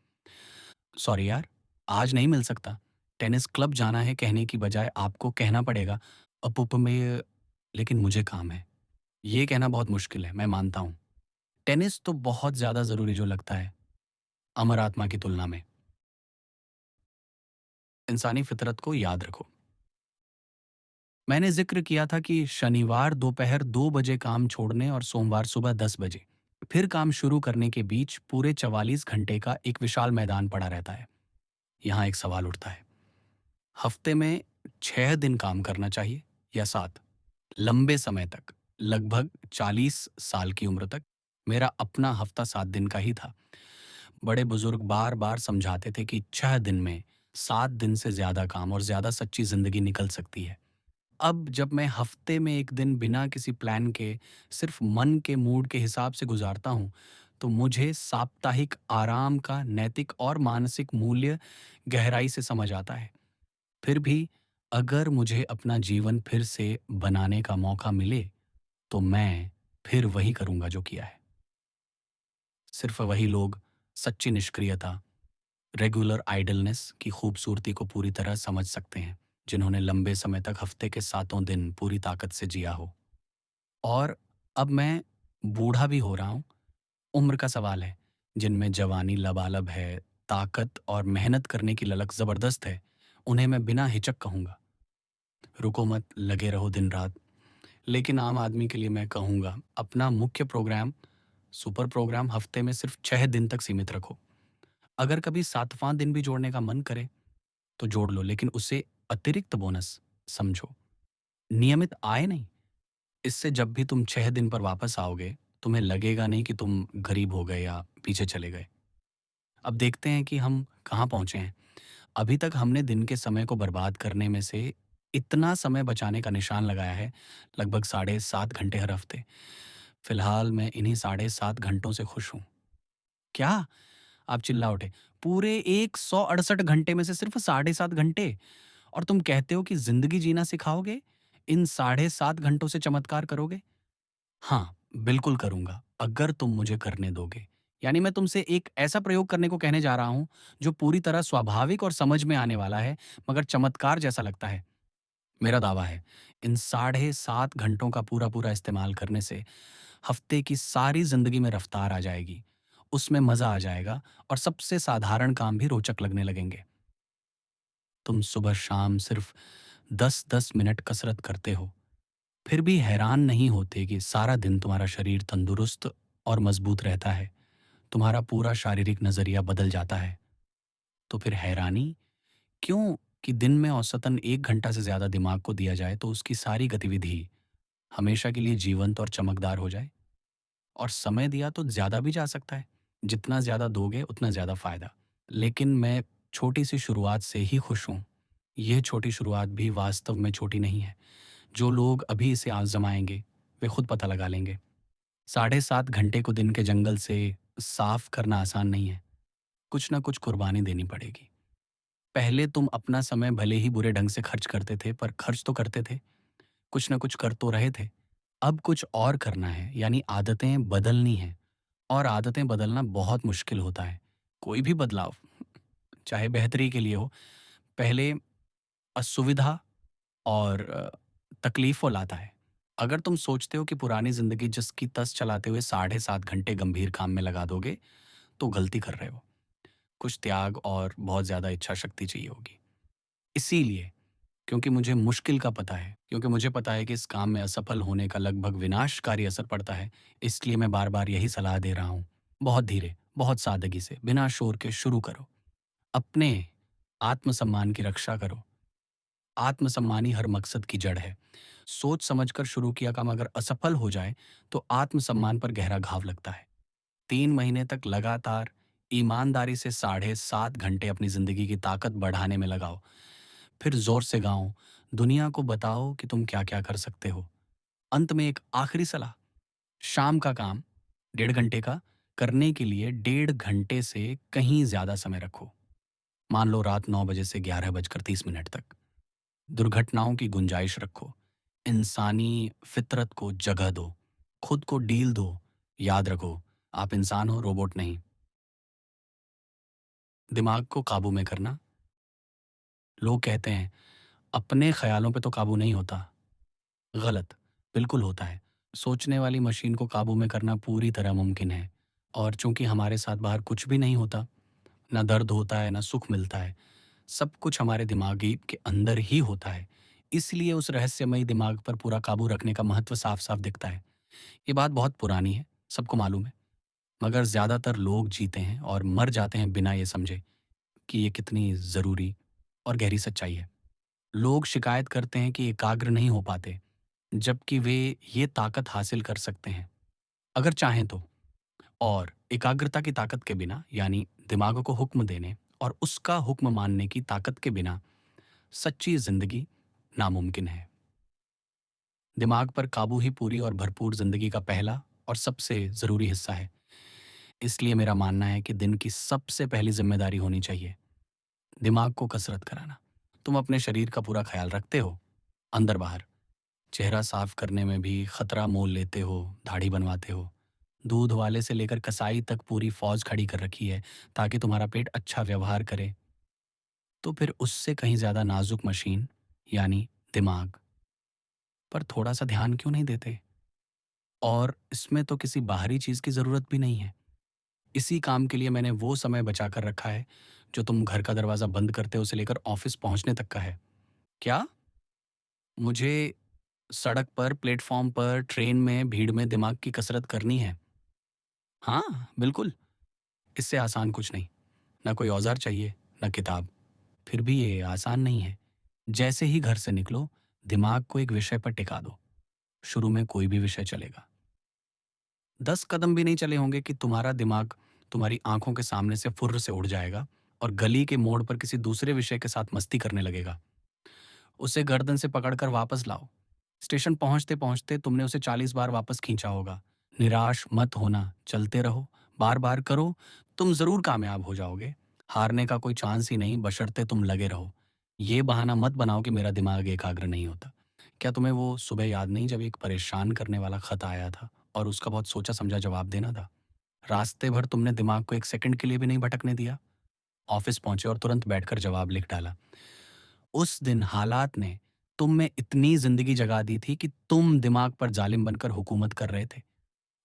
सॉरी यार, आज नहीं मिल सकता। टेनिस क्लब जाना है कहने की बजाय आपको कहना पड़ेगा, अपउपमेय, लेकिन मुझे काम है। ये कहना बहुत मुश्किल है, मैं मानता हूँ। टेनिस तो बहुत ज़्यादा ज़रूरी जो लगता है, अमर आत्मा की तुलना में। इंसानी फितरत को याद रखो। मैंने ज़िक्र किया था कि शनिवार दोपहर 2 बजे काम छोड़ने और सोमवार सुबह 10 बजे फिर काम शुरू करने के बीच पूरे 44 घंटे का एक विशाल मैदान पड़ा रहता है। यहाँ एक सवाल उठता है, हफ्ते में 6 दिन काम करना चाहिए या 7? लंबे समय तक, लगभग 40 साल की उम्र तक, मेरा अपना हफ्ता 7 दिन का ही था। बड़े बुजुर्ग बार-बार समझाते थे कि 6 दिन में 7 दिन से ज़्यादा काम और ज़्यादा सच्ची ज़िंदगी निकल सकती है। अब जब मैं हफ्ते में 1 दिन बिना किसी प्लान के सिर्फ मन के मूड के हिसाब से गुज़ारता हूँ, तो मुझे साप्ताहिक आराम का नैतिक और मानसिक मूल्य गहराई से समझ आता है। फिर भी अगर मुझे अपना जीवन फिर से बनाने का मौका मिले, तो मैं फिर वही करूँगा जो किया है। सिर्फ वही लोग सच्ची निष्क्रियता, रेगुलर आइडलनेस की खूबसूरती को पूरी तरह समझ सकते हैं, जिन्होंने लंबे समय तक हफ्ते के सातों दिन पूरी ताकत से जिया हो। और अब मैं बूढ़ा भी हो रहा हूँ, उम्र का सवाल है। जिनमें जवानी लबालब है, ताकत और मेहनत करने की ललक ज़बरदस्त है, उन्हें मैं बिना हिचक कहूँगा, रुको मत, लगे रहो दिन रात। लेकिन आम आदमी के लिए मैं कहूँगा, अपना मुख्य प्रोग्राम, सुपर प्रोग्राम हफ्ते में सिर्फ 6 दिन तक सीमित रखो। अगर कभी 7वां दिन भी जोड़ने का मन करे, तो जोड़ लो, लेकिन उसे अतिरिक्त बोनस समझो, नियमित आय नहीं। इससे जब भी तुम 6 दिन पर वापस आओगे, तुम्हें लगेगा नहीं कि तुम गरीब हो गए या पीछे चले गए। अब देखते हैं कि हम कहाँ पहुँचे हैं। अभी तक हमने दिन के समय को बर्बाद करने में से इतना समय बचाने का निशान लगाया है, लगभग साढ़े 7 घंटे हर हफ्ते। फिलहाल मैं इन्हीं साढ़े 7 घंटों से खुश हूँ। क्या? आप चिल्ला उठे। पूरे 168 घंटे में से सिर्फ साढ़े 7 घंटे? और तुम कहते हो कि ज़िंदगी जीना सिखाओगे? इन साढ़े 7 घंटों से चमत्कार करोगे? हाँ, बिल्कुल करूँगा, अगर तुम मुझे करने दोगे। यानी मैं तुमसे एक ऐसा प्रयोग करने को कहने जा रहा हूँ, जो पूरी तरह स्वाभाविक और समझ में आने वाला है, मगर चमत्कार जैसा लगता है। मेरा दावा है, इन साढ़े 7 घंटों का पूरा-पूरा इस्तेमाल करने से हफ्ते की सारी ज़िंदगी में रफ़्तार आ जाएगी, उसमें मज़ा आ जाएगा और सबसे साधारण काम भी रोचक लगने लगेंगे। तुम सुबह-शाम सिर्फ 10-10 मिनट कसरत करते हो, फिर भी हैरान नहीं होते कि सारा दिन तुम्हारा शरीर तंदुरुस्त और मजबूत रहता है, तुम्हारा पूरा शारीरिक नज़रिया बदल जाता है। तो फिर हैरानी क्यों कि दिन में औसतन 1 घंटा से ज़्यादा दिमाग को दिया जाए तो उसकी सारी गतिविधि हमेशा के लिए जीवंत और चमकदार हो जाए? और समय दिया तो ज़्यादा भी जा सकता है, जितना ज़्यादा दोगे उतना ज़्यादा फ़ायदा। लेकिन मैं छोटी-सी शुरुआत से ही खुश हूँ। ये छोटी शुरुआत भी वास्तव में छोटी नहीं है। जो लोग अभी इसे आज़माएँगे, वे खुद पता लगा लेंगे। साढ़े 7 घंटे को दिन के जंगल से साफ करना आसान नहीं है। कुछ ना कुछ कुर्बानी देनी पड़ेगी। पहले तुम अपना समय भले ही बुरे ढंग से खर्च करते थे, पर खर्च तो करते थे। कुछ ना कुछ कर तो रहे थे। अब कुछ और करना है, यानी आदतें बदलनी हैं। और आदतें बदलना बहुत मुश्किल होता है। कोई भी बदलाव, चाहे बेहतरी के लिए हो, पहले असुविधा और तकलीफ वो लाता है। अगर तुम सोचते हो कि पुरानी ज़िंदगी जिसकी तस चलाते हुए साढ़े 7 घंटे गंभीर काम में लगा दोगे, तो गलती कर रहे हो। कुछ त्याग और बहुत ज़्यादा इच्छा शक्ति चाहिए होगी। इसीलिए, क्योंकि मुझे मुश्किल का पता है, क्योंकि मुझे पता है कि इस काम में असफल होने का लगभग विनाशकारी असर पड़ता है, इसलिए मैं बार-बार यही सलाह दे रहा हूँ। बहुत धीरे, बहुत सादगी से, बिना शोर के शुरू करो। अपने आत्मसम्मान की रक्षा करो। आत्मसम्मान ही हर मकसद की जड़ है। सोच समझकर शुरू किया काम अगर असफल हो जाए, तो आत्मसम्मान पर गहरा घाव लगता है। 3 महीने तक लगातार ईमानदारी से साढ़े 7 घंटे अपनी ज़िंदगी की ताकत बढ़ाने में लगाओ। फिर ज़ोर से गाओ, दुनिया को बताओ कि तुम क्या-क्या कर सकते हो। अंत में एक आखिरी सलाह, शाम का काम 1.5 घंटे का करने के लिए 1.5 घंटे से कहीं ज़्यादा समय रखो। मान लो रात 9 बजे से 11 बजकर 30 मिनट तक। दुर्घटनाओं की गुंजाइश रखो। इंसानी फितरत को जगह दो। खुद को डील दो। याद रखो, आप इंसान हो, रोबोट नहीं। दिमाग को काबू में करना। लोग कहते हैं, अपने ख़्यालों पे तो काबू नहीं होता। गलत। बिल्कुल होता है। सोचने वाली मशीन को काबू में करना पूरी तरह मुमकिन है। और चूंकि हमारे साथ बाहर कुछ भी नहीं होता, ना दर्द होता है, ना सुख मिलता है, सब कुछ हमारे दिमागी के अंदर ही होता है। इसलिए उस रहस्यमयी दिमाग पर पूरा काबू रखने का महत्व साफ साफ दिखता है। ये बात बहुत पुरानी है, सबको मालूम है। मगर ज्यादातर लोग जीते हैं और मर जाते हैं बिना ये समझे कि ये कितनी जरूरी और गहरी सच्चाई है। लोग शिकायत करते हैं कि एकाग्र नहीं हो पाते, जबकि वे ये ताकत हासिल कर सकते हैं अगर चाहें तो। और एकाग्रता की ताकत के बिना, यानी दिमाग को हुक्म देने और उसका हुक्म मानने की ताकत के बिना, सच्ची जिंदगी नामुमकिन है। दिमाग पर काबू ही पूरी और भरपूर जिंदगी का पहला और सबसे जरूरी हिस्सा है। इसलिए मेरा मानना है कि दिन की सबसे पहली जिम्मेदारी होनी चाहिए दिमाग को कसरत कराना। तुम अपने शरीर का पूरा ख्याल रखते हो, अंदर बाहर। चेहरा साफ करने में भी खतरा मोल लेते हो, दाढ़ी बनवाते हो। दूध वाले से लेकर कसाई तक पूरी फौज खड़ी कर रखी है ताकि तुम्हारा पेट अच्छा व्यवहार करे। तो फिर उससे कहीं ज्यादा नाजुक मशीन, यानी दिमाग, पर थोड़ा सा ध्यान क्यों नहीं देते? और इसमें तो किसी बाहरी चीज की जरूरत भी नहीं है। इसी काम के लिए मैंने वो समय बचा कर रखा है जो तुम घर का दरवाजा बंद करते हो से लेकर ऑफिस पहुंचने तक का है। क्या? मुझे सड़क पर, प्लेटफॉर्म पर, ट्रेन में, भीड़ में दिमाग की कसरत करनी है। हाँ, बिल्कुल। इससे आसान कुछ नहीं। ना कोई औजार चाहिए, ना किताब। फिर भी ये आसान नहीं है। जैसे ही घर से निकलो, दिमाग को एक विषय पर टिका दो। शुरू में कोई भी विषय चलेगा। 10 कदम भी नहीं चले होंगे कि तुम्हारा दिमाग तुम्हारी आंखों के सामने से फुर्र से उड़ जाएगा और गली के मोड़ पर किसी दूसरे विषय के साथ मस्ती करने लगेगा। उसे गर्दन से पकड़कर वापस लाओ। स्टेशन पहुंचते पहुंचते तुमने उसे 40 बार वापस खींचा होगा। निराश मत होना, चलते रहो, बार बार करो, तुम जरूर कामयाब हो जाओगे। हारने का कोई चांस ही नहीं, बशर्ते तुम लगे रहो। ये बहाना मत बनाओ कि मेरा दिमाग एकाग्र नहीं होता। क्या तुम्हें वो सुबह याद नहीं जब एक परेशान करने वाला खत आया था और उसका बहुत सोचा समझा जवाब देना था? रास्ते भर तुमने दिमाग को एक सेकंड के लिए भी नहीं भटकने दिया। ऑफिस पहुंचे और तुरंत बैठकर जवाब लिख डाला। उस दिन हालात ने तुम में इतनी जिंदगी जगा दी थी कि तुम दिमाग पर जालिम बनकर हुकूमत कर रहे थे।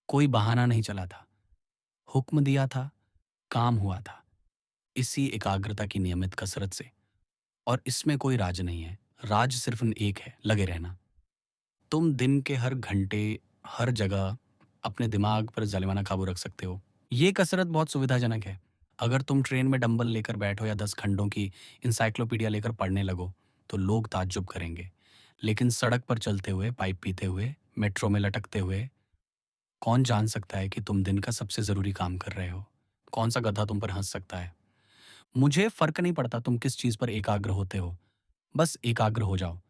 कोई बहाना नहीं चला था, हुक्म दिया था, काम हुआ था। इसी एकाग्रता की नियमित कसरत से। और इसमें कोई राज नहीं है। राज सिर्फ एक है, लगे रहना। तुम दिन के हर घंटे, हर जगह अपने दिमाग पर जालिमाना काबू रख सकते हो। ये कसरत बहुत सुविधाजनक है। अगर तुम ट्रेन में डंबल लेकर बैठो या 10 खंडों की इंसाइक्लोपीडिया लेकर पढ़ने लगो, तो लोग ताज्जुब करेंगे। लेकिन सड़क पर चलते हुए, पाइप पीते हुए, मेट्रो में लटकते हुए, कौन जान सकता है कि तुम दिन का सबसे जरूरी काम कर रहे हो? कौन सा गधा तुम पर हंस सकता है? मुझे फर्क नहीं पड़ता तुम किस चीज पर एकाग्र होते हो। बस एकाग्र हो जाओ।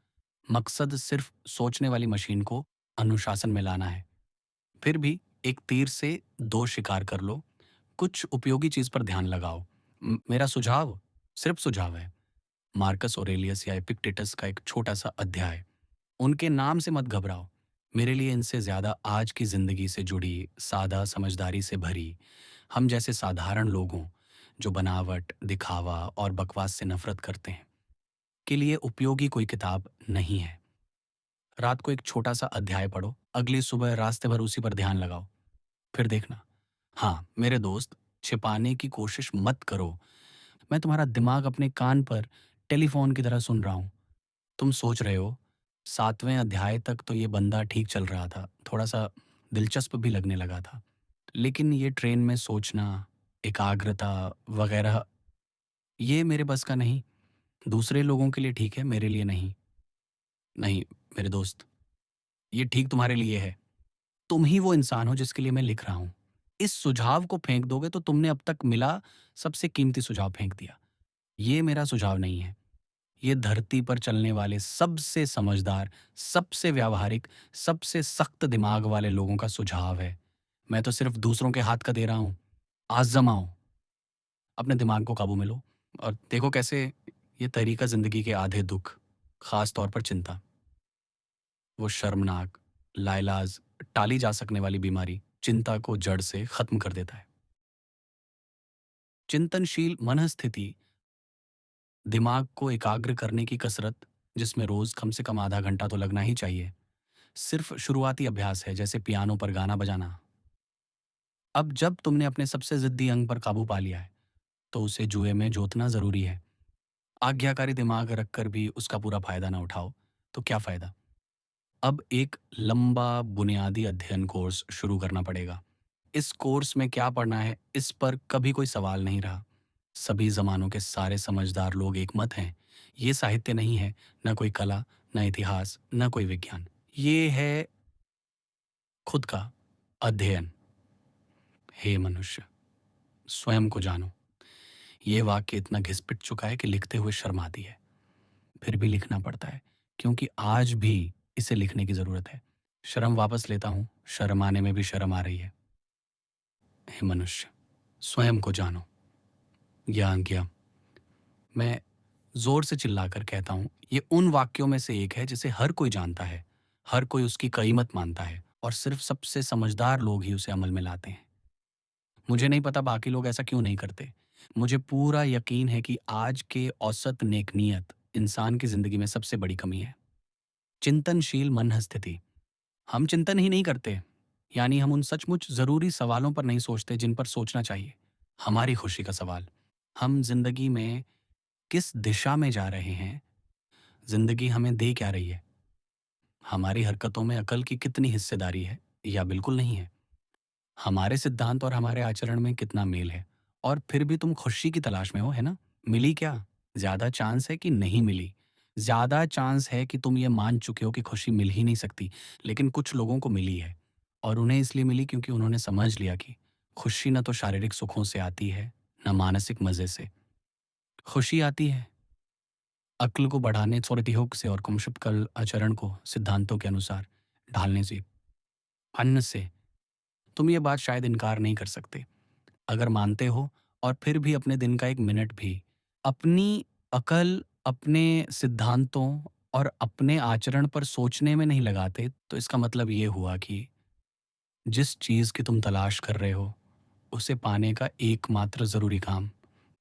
मकसद सिर्फ सोचने वाली मशीन को अनुशासन में लाना है। फिर भी एक तीर से दो शिकार कर लो। कुछ उपयोगी चीज पर ध्यान लगाओ। मेरा सुझाव सिर्फ सुझाव है। मार्कस ऑरेलियस या एपिक्टेटस का एक छोटा सा अध्याय, उनके नाम से मत घबराओ। मेरे लिए इनसे ज्यादा आज की जिंदगी से जुड़ी, सादा, समझदारी से भरी, हम जैसे साधारण लोगों जो बनावट, दिखावा और बकवास से नफरत करते हैं, के लिए उपयोगी कोई किताब नहीं है। रात को एक छोटा सा अध्याय पढ़ो, अगली सुबह रास्ते भर उसी पर ध्यान लगाओ। फिर देखना। हाँ मेरे दोस्त, छिपाने की कोशिश मत करो। मैं तुम्हारा दिमाग अपने कान पर टेलीफोन की तरह सुन रहा हूं। तुम सोच रहे हो 7वें अध्याय तक तो ये बंदा ठीक चल रहा था, थोड़ा सा दिलचस्प भी लगने लगा था। लेकिन ये ट्रेन में सोचना, एकाग्रता वगैरह, ये मेरे बस का नहीं। दूसरे लोगों के लिए ठीक है, मेरे लिए नहीं। नहीं मेरे दोस्त, ये ठीक तुम्हारे लिए है। तुम ही वो इंसान हो जिसके लिए मैं लिख रहा हूं। इस सुझाव को फेंक दोगे तो तुमने अब तक मिला सबसे कीमती सुझाव फेंक दिया। ये मेरा सुझाव नहीं है। ये धरती पर चलने वाले सबसे समझदार, सबसे व्यावहारिक, सबसे सख्त दिमाग वाले लोगों का सुझाव है। मैं तो सिर्फ दूसरों के हाथ का दे रहा हूं। आजमाओ, अपने दिमाग को काबू में लो और देखो कैसे ये तरीका जिंदगी के आधे दुख, खास तौर पर चिंता, वो शर्मनाक, लाइलाज, टाली जा सकने वाली बीमारी, चिंता को जड़ से खत्म कर देता है। चिंतनशील मनस्थिति, दिमाग को एकाग्र करने की कसरत, जिसमें रोज कम से कम आधा घंटा तो लगना ही चाहिए। सिर्फ शुरुआती अभ्यास है, जैसे पियानो पर गाना बजाना। अब जब तुमने अपने सबसे ज़िद्दी अंग पर काबू पा लिया है, तो उसे जुए में जोतना ज़रूरी है। आज्ञाकारी दिमाग रखकर भी उसका पूरा फ़ायदा ना उठाओ, तो क्या फ़ायदा? अब एक लंबा बुनियादी अध्ययन कोर्स शुरू करना पड़ेगा। इस कोर्स में क्या पढ़ना है, इस पर कभी कोई सवाल नहीं रहा। सभी ज़मानों के सारे समझदार लोग एक मत हैं। ये साहित्य नहीं है, न कोई कला, न इतिहास, न कोई विज्ञान। ये है खुद का अध्ययन। हे मनुष्य, स्वयं को जानो। ये वाक्य इतना घिस-पिट चुका है कि लिखते हुए शर्म आती है। फिर भी लिखना पड़ता है, क्योंकि आज भी इसे लिखने की ज़रूरत है। शर्म वापस लेता हूँ, शर्म आने में भी शर्म आ रही है। हे मनुष्य, स्वयं को जानो। यह आज्ञा मैं ज़ोर से चिल्लाकर कहता हूँ, ये उन वाक्यों में से एक है जिसे हर कोई जानता है, हर कोई उसकी कीमत मानता है और सिर्फ सबसे समझदार लोग ही उसे अमल में लाते हैं। मुझे नहीं पता बाकी लोग ऐसा क्यों नहीं करते। मुझे पूरा यकीन है कि आज के औसत नेकनियत इंसान की ज़िंदगी में सबसे बड़ी कमी है। चिंतनशील मन स्थिति। हम चिंतन ही नहीं करते, यानी हम उन सचमुच ज़रूरी सवालों पर नहीं सोचते जिन पर सोचना चाहिए। हमारी खुशी का सवाल, हम ज़िंदगी में किस दिशा में जा रहे हैं? ज़िंदगी हमें दे क्या रही है? हमारी हरकतों में अकल की कितनी हिस्सेदारी है या बिल्कुल नहीं है? हमारे सिद्धांत और हमारे आचरण में कितना मेल है? और फिर भी तुम खुशी की तलाश में हो, है ना? मिली क्या? ज़्यादा चांस है कि नहीं मिली। ज़्यादा चांस है कि तुम ये मान चुके हो कि खुशी मिल ही नहीं सकती, लेकिन कुछ लोगों को मिली है और उन्हें इसलिए मिली क्योंकि उन्होंने समझ लिया कि खुशी न तो शारीरिक सुखों से आती है, न मानसिक मज़े से। खुशी आती है अक्ल को बढ़ाने, स्वरतिहोक से और कुमशुपकल आचरण को सिद्धांतों के अनुसार ढालने से, अन्न से। तुम ये बात शायद इनकार नहीं कर सकते। अगर मानते हो और फिर भी अपने दिन का 1 मिनट भी अपनी अकल, अपने सिद्धांतों और अपने आचरण पर सोचने में नहीं लगाते, तो इसका मतलब ये हुआ कि जिस चीज़ की तुम तलाश कर रहे हो, उसे पाने का एकमात्र ज़रूरी काम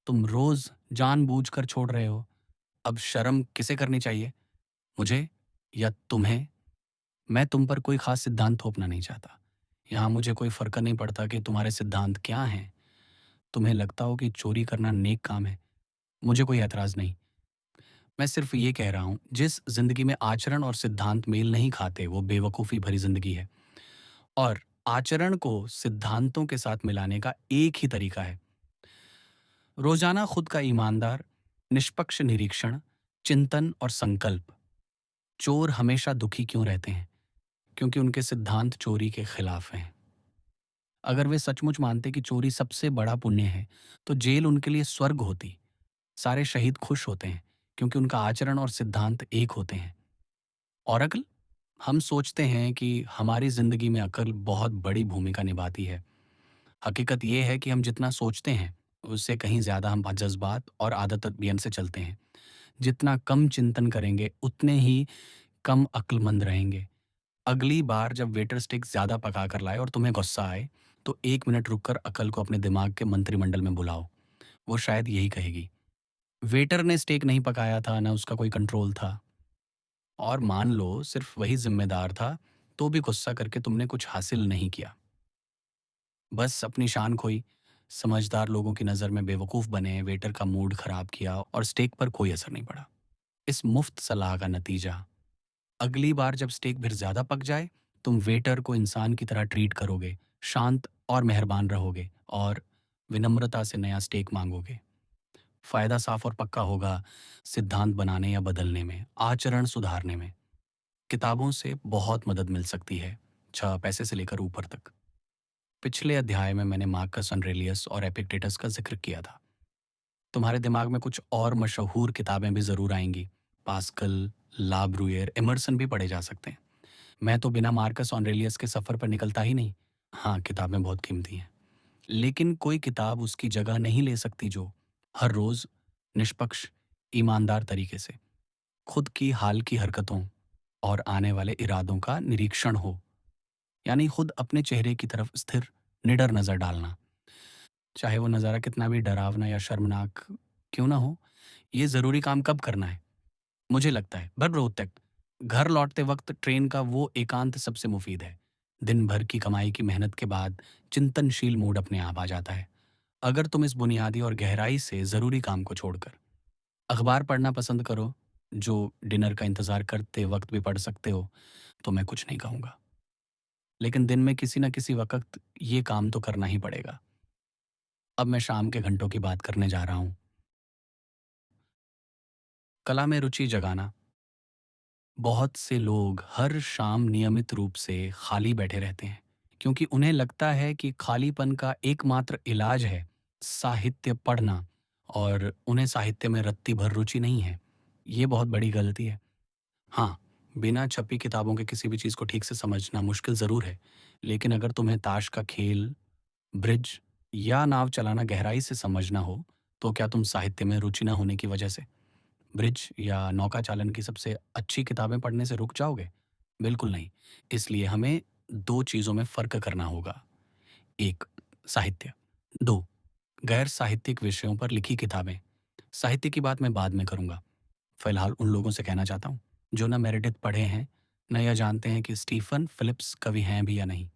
तुम रोज़ जानबूझकर छोड़ रहे हो। अब शर्म किसे करनी चाहिए? मुझे या तुम्हें? मैं तुम पर कोई ख़ास सिद्धांत थोपना नहीं चाहता। यहाँ मुझे कोई फ़र्क नहीं पड़ता कि तुम्हारे सिद्धांत क्या हैं। तुम्हें लगता हो कि चोरी करना नेक काम है, मुझे कोई ऐतराज़ नहीं। मैं सिर्फ़ ये कह रहा हूँ, जिस ज़िंदगी में आचरण और सिद्धांत मेल नहीं खाते, वो बेवकूफ़ी भरी ज़िंदगी है। और आचरण को सिद्धांतों के साथ मिलाने का एक ही तरीका है। रोज़ाना खुद का ईमानदार, निष्पक्ष निरीक्षण, चिंतन और संकल्प। चोर हमेशा दुखी क्यों रहते हैं? क्योंकि उनके सिद्धांत चोरी के खिलाफ हैं। अगर वे सचमुच मानते कि चोरी सबसे बड़ा पुण्य है, तो जेल उनके लिए स्वर्ग होती। सारे शहीद खुश होते हैं, क्योंकि उनका आचरण और सिद्धांत एक होते हैं। और अक्ल? हम सोचते हैं कि हमारी ज़िंदगी में अक्ल बहुत बड़ी भूमिका निभाती है। हकीकत ये है कि हम जितना सोचते हैं, उससे कहीं ज़्यादा हम जज़्बात और आदत अध्ययन से चलते हैं। जितना कम चिंतन करेंगे, उतने ही कम अक्लमंद रहेंगे। अगली बार जब वेटर स्टेक ज़्यादा पका कर लाए और तुम्हें गुस्सा आए, तो 1 मिनट रुककर अकल को अपने दिमाग के मंत्रिमंडल में बुलाओ। वो शायद यही कहेगी, वेटर ने स्टेक नहीं पकाया था, ना उसका कोई कंट्रोल था। और मान लो सिर्फ वही ज़िम्मेदार था, तो भी गुस्सा करके तुमने कुछ हासिल नहीं किया। बस अपनी शान खोई, समझदार लोगों की नज़र में बेवकूफ़ बने, वेटर का मूड ख़राब किया और स्टेक पर कोई असर नहीं पड़ा। इस मुफ्त सलाह का नतीजा, अगली बार जब स्टेक फिर ज़्यादा पक जाए, तुम वेटर को इंसान की तरह ट्रीट करोगे, शांत और मेहरबान रहोगे और विनम्रता से नया स्टेक मांगोगे। फ़ायदा साफ और पक्का होगा, सिद्धांत बनाने या बदलने में, आचरण सुधारने में। किताबों से बहुत मदद मिल सकती है, 6 पैसे से लेकर ऊपर तक। पिछले अध्याय में मैंने मार्कस ऑरेलियस और एपिक्टेटस का जिक्र किया था। तुम्हारे दिमाग में कुछ और मशहूर किताबें भी ज़रूर आएंगी। पास्कल, ला ब्रूयर, एमर्सन भी पढ़े जा सकते हैं। मैं तो बिना मार्कस ऑरेलियस के सफ़र पर निकलता ही नहीं। हाँ, किताबें बहुत कीमती हैं, लेकिन कोई किताब उसकी जगह नहीं ले सकती जो हर रोज़ निष्पक्ष, ईमानदार तरीके से खुद की हाल की हरकतों और आने वाले इरादों का निरीक्षण हो, यानी खुद अपने चेहरे की तरफ स्थिर, निडर नज़र डालना। चाहे वो नज़ारा कितना भी डरावना या शर्मनाक क्यों ना हो, ये ज़रूरी काम कब करना है? मुझे लगता है भरपूर तक घर लौटते वक्त ट्रेन का वो एकांत सबसे मुफीद है। दिन भर की कमाई की मेहनत के बाद चिंतनशील मूड अपने आप आ जाता है। अगर तुम इस बुनियादी और गहराई से ज़रूरी काम को छोड़कर अखबार पढ़ना पसंद करो, जो डिनर का इंतज़ार करते वक्त भी पढ़ सकते हो, तो मैं कुछ नहीं कहूँगा। लेकिन दिन में किसी न किसी वक़्त ये काम तो करना ही पड़ेगा। अब मैं शाम के घंटों की बात करने जा रहा हूँ। कला में रुचि जगाना। बहुत से लोग हर शाम नियमित रूप से खाली बैठे रहते हैं, क्योंकि उन्हें लगता है कि खालीपन का एकमात्र इलाज है साहित्य पढ़ना, और उन्हें साहित्य में रत्ती भर रुचि नहीं है। ये बहुत बड़ी गलती है। हाँ, बिना छपी किताबों के किसी भी चीज़ को ठीक से समझना मुश्किल ज़रूर है, लेकिन अगर तुम्हें ताश का खेल, ब्रिज या नाव चलाना गहराई से समझना हो, तो क्या तुम साहित्य में रुचि न होने की वजह से ब्रिज या नौका चालन की सबसे अच्छी किताबें पढ़ने से रुक जाओगे? बिल्कुल नहीं। इसलिए हमें 2 चीज़ों में फ़र्क करना होगा। 1. साहित्य। 2. गैर साहित्यिक विषयों पर लिखी किताबें। साहित्य की बात मैं बाद में करूँगा। फ़िलहाल उन लोगों से कहना चाहता हूँ, जो ना मेरेडिथ पढ़े हैं, न यह जानते हैं कि स्टीफ़न फ़िलिप्स कवि हैं भी या नहीं,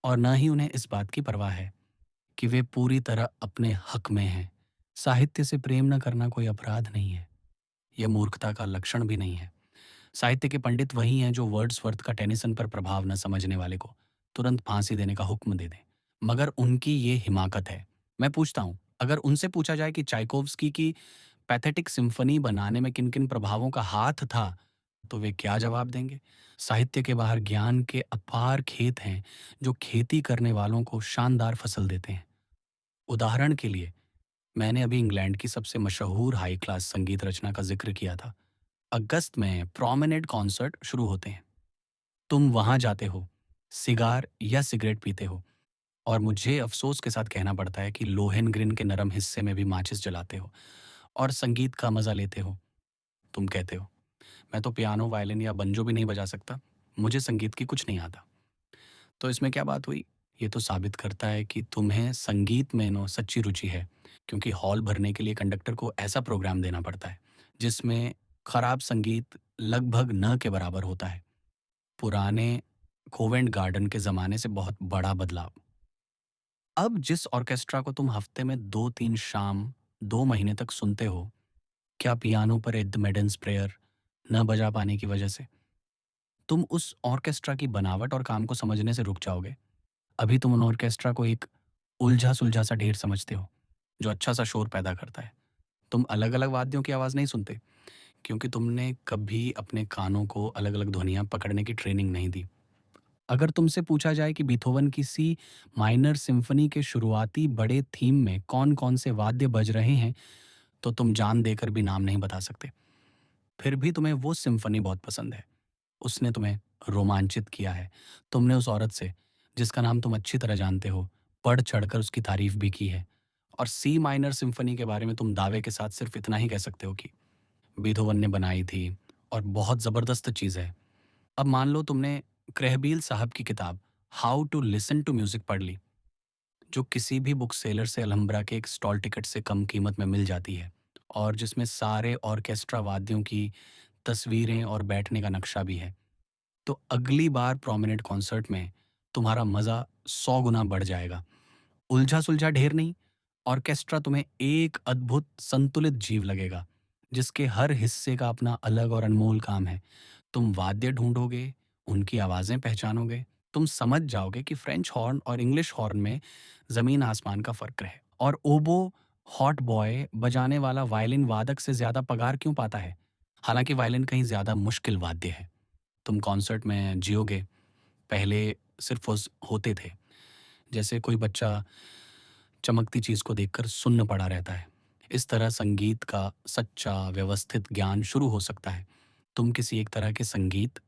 और न ही उन्हें इस बात की परवाह है कि वे पूरी तरह अपने हक में हैं। साहित्य से प्रेम न करना कोई अपराध नहीं है। यह मूर्खता का लक्षण भी नहीं है। साहित्य के पंडित वही हैं जो वर्ड्सवर्थ का टेनिसन पर प्रभाव न समझने वाले को तुरंत फांसी देने का हुक्म दे दें, मगर उनकी ये हिमाकत है। मैं पूछता हूँ, अगर उनसे पूछा जाए कि चाइकोव्स्की की पैथेटिक सिम्फनी बनाने में किन किन प्रभावों का हाथ था, तो वे क्या जवाब देंगे? साहित्य के बाहर ज्ञान के अपार खेत हैं, जो खेती करने वालों को शानदार फसल देते हैं। उदाहरण के लिए, मैंने अभी इंग्लैंड की सबसे मशहूर हाई क्लास संगीत रचना का जिक्र किया था। अगस्त में प्रोमेनेड कॉन्सर्ट शुरू होते हैं। तुम वहां जाते हो, सिगार या सिगरेट पीते हो, और मुझे अफसोस के साथ कहना पड़ता है कि लोहेनग्रिन के नरम हिस्से में भी माचिस जलाते हो और संगीत का मजा लेते हो। तुम कहते हो, मैं तो पियानो, वायलिन या बंजो भी नहीं बजा सकता, मुझे संगीत की कुछ नहीं आता। तो इसमें क्या बात हुई? ये तो साबित करता है कि तुम्हें संगीत में नो सच्ची रुचि है, क्योंकि हॉल भरने के लिए कंडक्टर को ऐसा प्रोग्राम देना पड़ता है जिसमें खराब संगीत लगभग न के बराबर होता है। पुराने कोवेंट गार्डन के ज़माने से बहुत बड़ा बदलाव। अब जिस ऑर्केस्ट्रा को तुम हफ्ते में 2-3 शाम 2 महीने तक सुनते हो, क्या पियानो पर एड द मेडन्स प्रेयर न बजा पाने की वजह से तुम उस ऑर्केस्ट्रा की बनावट और काम को समझने से रुक जाओगे? अभी तुम उन ऑर्केस्ट्रा को एक उलझा-सुलझा सा ढेर समझते हो, जो अच्छा-सा शोर पैदा करता है। तुम अलग-अलग वाद्यों की आवाज़ नहीं सुनते, क्योंकि तुमने कभी अपने कानों को अलग-अलग ध्वनियाँ पकड़ने की ट्रेनिंग नहीं दी। अगर तुमसे पूछा जाए कि बीथोवन की सी माइनर सिम्फनी के शुरुआती बड़े थीम में कौन-कौन से वाद्य बज रहे हैं, तो तुम जान देकर भी नाम नहीं बता सकते। फिर भी तुम्हें वो सिम्फनी बहुत पसंद है। उसने तुम्हें रोमांचित किया है। तुमने उस औरत से, जिसका नाम तुम अच्छी तरह जानते हो, बढ़-चढ़कर उसकी तारीफ़ भी की है। और सी माइनर सिम्फनी के बारे में तुम दावे के साथ सिर्फ़ इतना ही कह सकते हो कि बीथोवन ने बनाई थी और बहुत ज़बरदस्त चीज़ है। अब मान लो तुमने क्रेहबील साहब की किताब how to listen to music पढ़ ली, जो किसी भी बुक सेलर से अलहम्ब्रा के एक स्टॉल टिकट से कम कीमत में मिल जाती है, और जिसमें सारे ऑर्केस्ट्रा वाद्यों की तस्वीरें और बैठने का नक्शा भी है। तो अगली बार प्रोमिनेंट कॉन्सर्ट में तुम्हारा मज़ा 100 गुना बढ़ जाएगा। उलझा-सुलझा ढेर नहीं, ऑर्केस्ट्रा तुम्हें एक अद्भुत संतुलित जीव लगेगा, जिसके हर हिस्से का अपना अलग और अनमोल काम है। तुम वाद्य ढूँढोगे, उनकी आवाज़ें पहचानोगे, तुम समझ जाओगे कि फ्रेंच हॉर्न और इंग्लिश हॉर्न में ज़मीन-आसमान का फ़र्क है, और ओबो हॉट बॉय बजाने वाला वायलिन वादक से ज़्यादा पगार क्यों पाता है, हालाँकि वायलिन कहीं ज़्यादा मुश्किल वाद्य है। तुम कॉन्सर्ट में जियोगे, पहले सिर्फ़ होते थे, जैसे कोई बच्चा चमकती चीज़ को देखकर सुन्न पड़ा रहता है। इस तरह संगीत का सच्चा व्यवस्थित ज्ञान शुरू हो सकता है। तुम किसी एक तरह के संगीत,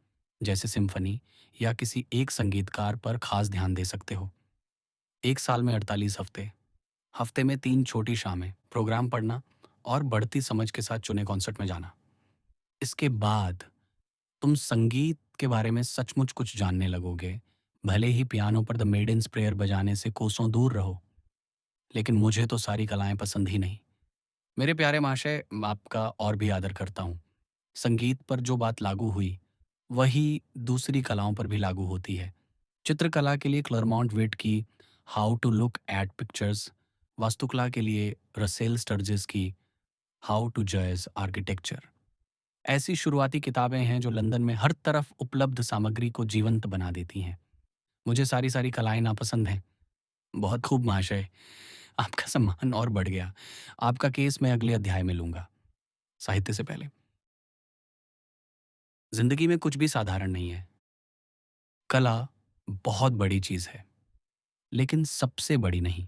जैसे सिम्फनी, या किसी एक संगीतकार पर खास ध्यान दे सकते हो। एक साल में 48 हफ्ते, हफ्ते में 3 छोटी शामें, प्रोग्राम पढ़ना और बढ़ती समझ के साथ चुने कॉन्सर्ट में जाना। इसके बाद तुम संगीत के बारे में सचमुच कुछ जानने लगोगे। भले ही पियानो पर द मेडेन्स प्रेयर बजाने से कोसों दूर रहो, लेकिन मुझे तो सारी कलाएं पसंद ही नहीं। मेरे प्यारे महाशय, आपका और भी आदर करता हूँ। संगीत पर जो बात लागू हुई, वही दूसरी कलाओं पर भी लागू होती है। चित्रकला के लिए क्लरमॉन्ट विट की how to look at pictures, वास्तुकला के लिए रसेल स्टर्जेस की हाउ टू जज आर्किटेक्चर। ऐसी शुरुआती किताबें हैं जो लंदन में हर तरफ उपलब्ध सामग्री को जीवंत बना देती हैं। मुझे सारी सारी कलाएं नापसंद हैं। बहुत खूब महाशय, आपका सम्मान और बढ़ गया। आपका केस मैं अगले अध्याय में लूंगा। साहित्य से पहले, जिंदगी में कुछ भी साधारण नहीं है। कला बहुत बड़ी चीज है, लेकिन सबसे बड़ी नहीं।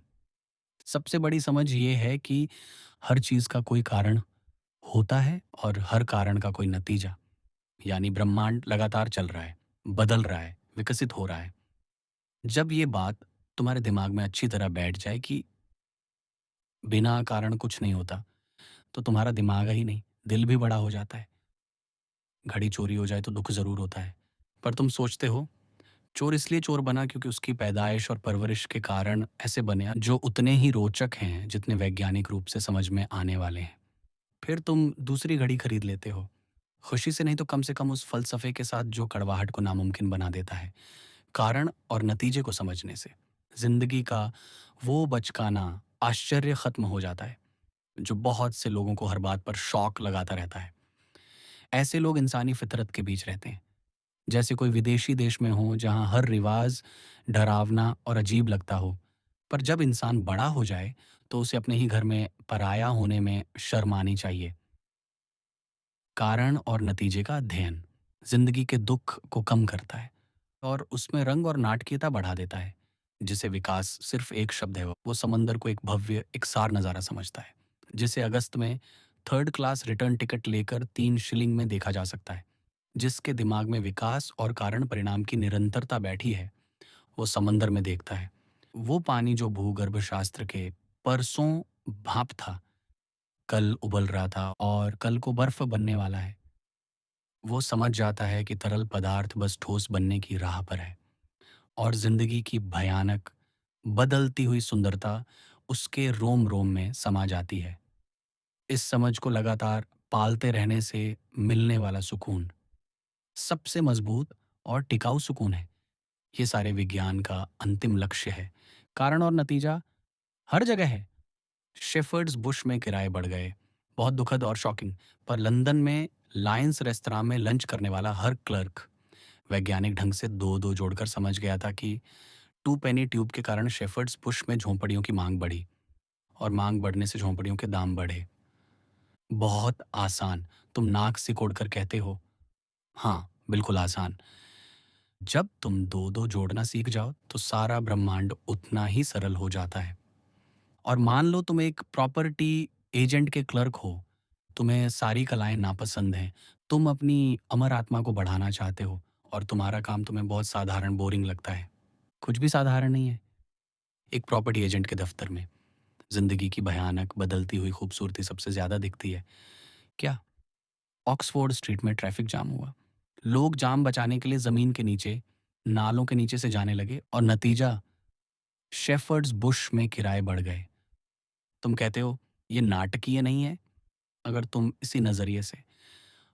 सबसे बड़ी समझ ये है कि हर चीज का कोई कारण होता है और हर कारण का कोई नतीजा। यानी ब्रह्मांड लगातार चल रहा है, बदल रहा है, विकसित हो रहा है। जब ये बात तुम्हारे दिमाग में अच्छी तरह बैठ जाए कि बिना कारण कुछ नहीं होता, तो तुम्हारा दिमाग ही नहीं, दिल भी बड़ा हो जाता है। घड़ी चोरी हो जाए तो दुख जरूर होता है, पर तुम सोचते हो चोर इसलिए चोर बना क्योंकि उसकी पैदाइश और परवरिश के कारण ऐसे बने जो उतने ही रोचक हैं जितने वैज्ञानिक रूप से समझ में आने वाले हैं। फिर तुम दूसरी घड़ी खरीद लेते हो, खुशी से नहीं तो कम से कम उस फलसफे के साथ जो कड़वाहट को नामुमकिन बना देता है, कारण और नतीजे को समझने से। जिंदगी का वो बचकाना आश्चर्य खत्म हो जाता है जो बहुत से लोगों को हर बात पर शौक लगाता रहता है। ऐसे लोग इंसानी फितरत के बीच रहते हैं, जैसे कोई विदेशी देश में हो जहां हर रिवाज डरावना और अजीब लगता हो। पर जब इंसान बड़ा हो जाए तो उसे अपने ही घर में पराया होने में शर्म आनी चाहिए। कारण और नतीजे का अध्ययन जिंदगी के दुख को कम करता है और उसमें रंग और नाटकीयता बढ़ा देता है। जिसे विकास सिर्फ एक शब्द है, वो समंदर को एक भव्य एकसार नज़ारा समझता है, जिसे अगस्त में थर्ड क्लास रिटर्न टिकट लेकर 3 शिलिंग में देखा जा सकता है। जिसके दिमाग में विकास और कारण परिणाम की निरंतरता बैठी है, वो समंदर में देखता है वो पानी जो भूगर्भ शास्त्र के परसों भाप था, कल उबल रहा था और कल को बर्फ बनने वाला है। वो समझ जाता है कि तरल पदार्थ बस ठोस बनने की राह पर है और जिंदगी की भयानक बदलती हुई सुंदरता उसके रोम रोम में समा जाती है। इस समझ को लगातार पालते रहने से मिलने वाला सुकून सबसे मजबूत और टिकाऊ सुकून है। ये सारे विज्ञान का अंतिम लक्ष्य है। कारण और नतीजा हर जगह है। शेफर्ड्स बुश में किराए बढ़ गए, बहुत दुखद और शॉकिंग। पर लंदन में लायंस रेस्तरां में लंच करने वाला हर क्लर्क वैज्ञानिक ढंग से दो दो जोड़कर समझ गया था कि 2 पेनी ट्यूब के कारण शेफर्ड्स बुश में झोंपड़ियों की मांग बढ़ी और मांग बढ़ने से झोंपड़ियों के दाम बढ़े। बहुत आसान। तुम नाक सिकोड़ कर कहते हो, हाँ बिल्कुल आसान। जब तुम दो दो जोड़ना सीख जाओ तो सारा ब्रह्मांड उतना ही सरल हो जाता है। और मान लो तुम एक प्रॉपर्टी एजेंट के क्लर्क हो, तुम्हें सारी कलाएं नापसंद हैं, तुम अपनी अमर आत्मा को बढ़ाना चाहते हो और तुम्हारा काम तुम्हें बहुत साधारण बोरिंग लगता है। कुछ भी साधारण नहीं है। एक प्रॉपर्टी एजेंट के दफ्तर में जिंदगी की भयानक बदलती हुई खूबसूरती सबसे ज्यादा दिखती है। क्या? ऑक्सफोर्ड स्ट्रीट में ट्रैफिक जाम हुआ, लोग जाम बचाने के लिए जमीन के नीचे, नालों के नीचे से जाने लगे और नतीजा शेफर्ड्स बुश में किराए बढ़ गए। तुम कहते हो ये नाटकीय नहीं है? अगर तुम इसी नजरिए से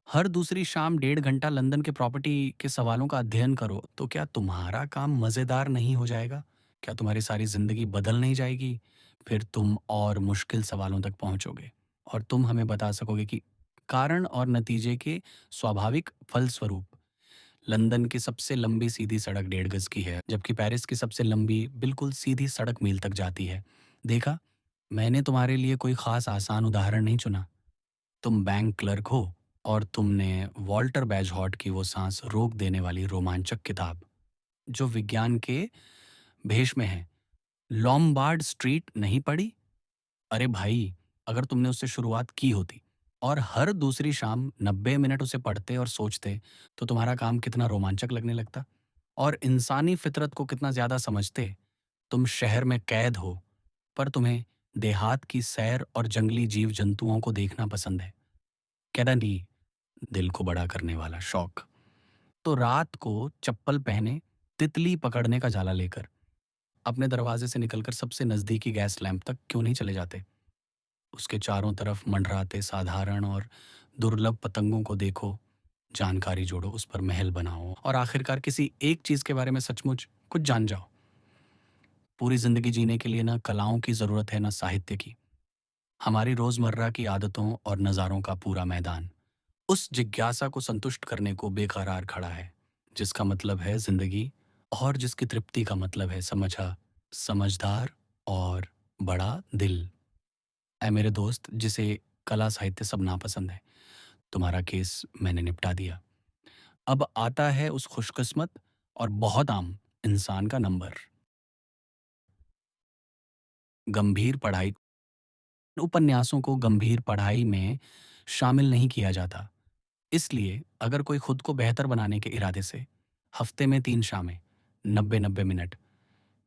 हर दूसरी शाम 1.5 घंटा लंदन के प्रॉपर्टी के सवालों का अध्ययन करो तो क्या तुम्हारा काम मजेदार नहीं हो जाएगा? क्या तुम्हारी सारी जिंदगी बदल नहीं जाएगी? फिर तुम और मुश्किल सवालों तक पहुंचोगे और तुम हमें बता सकोगे कि कारण और नतीजे के स्वाभाविक फलस्वरूप लंदन की सबसे लंबी सीधी सड़क 1.5 गज की है, जबकि पेरिस की सबसे लंबी बिल्कुल सीधी सड़क मील तक जाती है। देखा, मैंने तुम्हारे लिए कोई खास आसान उदाहरण नहीं चुना। तुम बैंक क्लर्क हो और तुमने वॉल्टर बैजहॉट की वो सांस रोक देने वाली रोमांचक किताब जो विज्ञान के भेष में है, लॉम्बार्ड स्ट्रीट नहीं पढ़ी। अरे भाई, अगर तुमने उससे शुरुआत की होती और हर दूसरी शाम 90 मिनट उसे पढ़ते और सोचते तो तुम्हारा काम कितना रोमांचक लगने लगता और इंसानी फितरत को कितना ज्यादा समझते। तुम शहर में कैद हो, पर तुम्हें देहात की सैर और जंगली जीव जंतुओं को देखना पसंद है। कैडनी, दिल को बड़ा करने वाला शौक। तो रात को चप्पल पहने तितली पकड़ने का जाला लेकर अपने दरवाजे से निकलकर सबसे नजदीकी गैस लैंप तक क्यों नहीं चले जाते? उसके चारों तरफ मंडराते साधारण और दुर्लभ पतंगों को देखो जानकारी जोड़ो, उस पर महल बनाओ और आखिरकार किसी एक चीज़ के बारे में सचमुच कुछ जान जाओ। पूरी ज़िंदगी जीने के लिए ना कलाओं की ज़रूरत है, ना साहित्य की। हमारी रोज़मर्रा की आदतों और नज़ारों का पूरा मैदान उस जिज्ञासा को संतुष्ट करने को बेकरार खड़ा है, जिसका मतलब है ज़िंदगी और जिसकी तृप्ति का मतलब है समझा, समझदार और बड़ा दिल। ऐ मेरे दोस्त जिसे कला साहित्य सब नापसंद है, तुम्हारा केस मैंने निपटा दिया। अब आता है उस खुशकिस्मत और बहुत आम इंसान का नंबर। गंभीर पढ़ाई उपन्यासों को गंभीर पढ़ाई में शामिल नहीं किया जाता। इसलिए अगर कोई खुद को बेहतर बनाने के इरादे से हफ्ते में 3 शामें 90-90 मिनट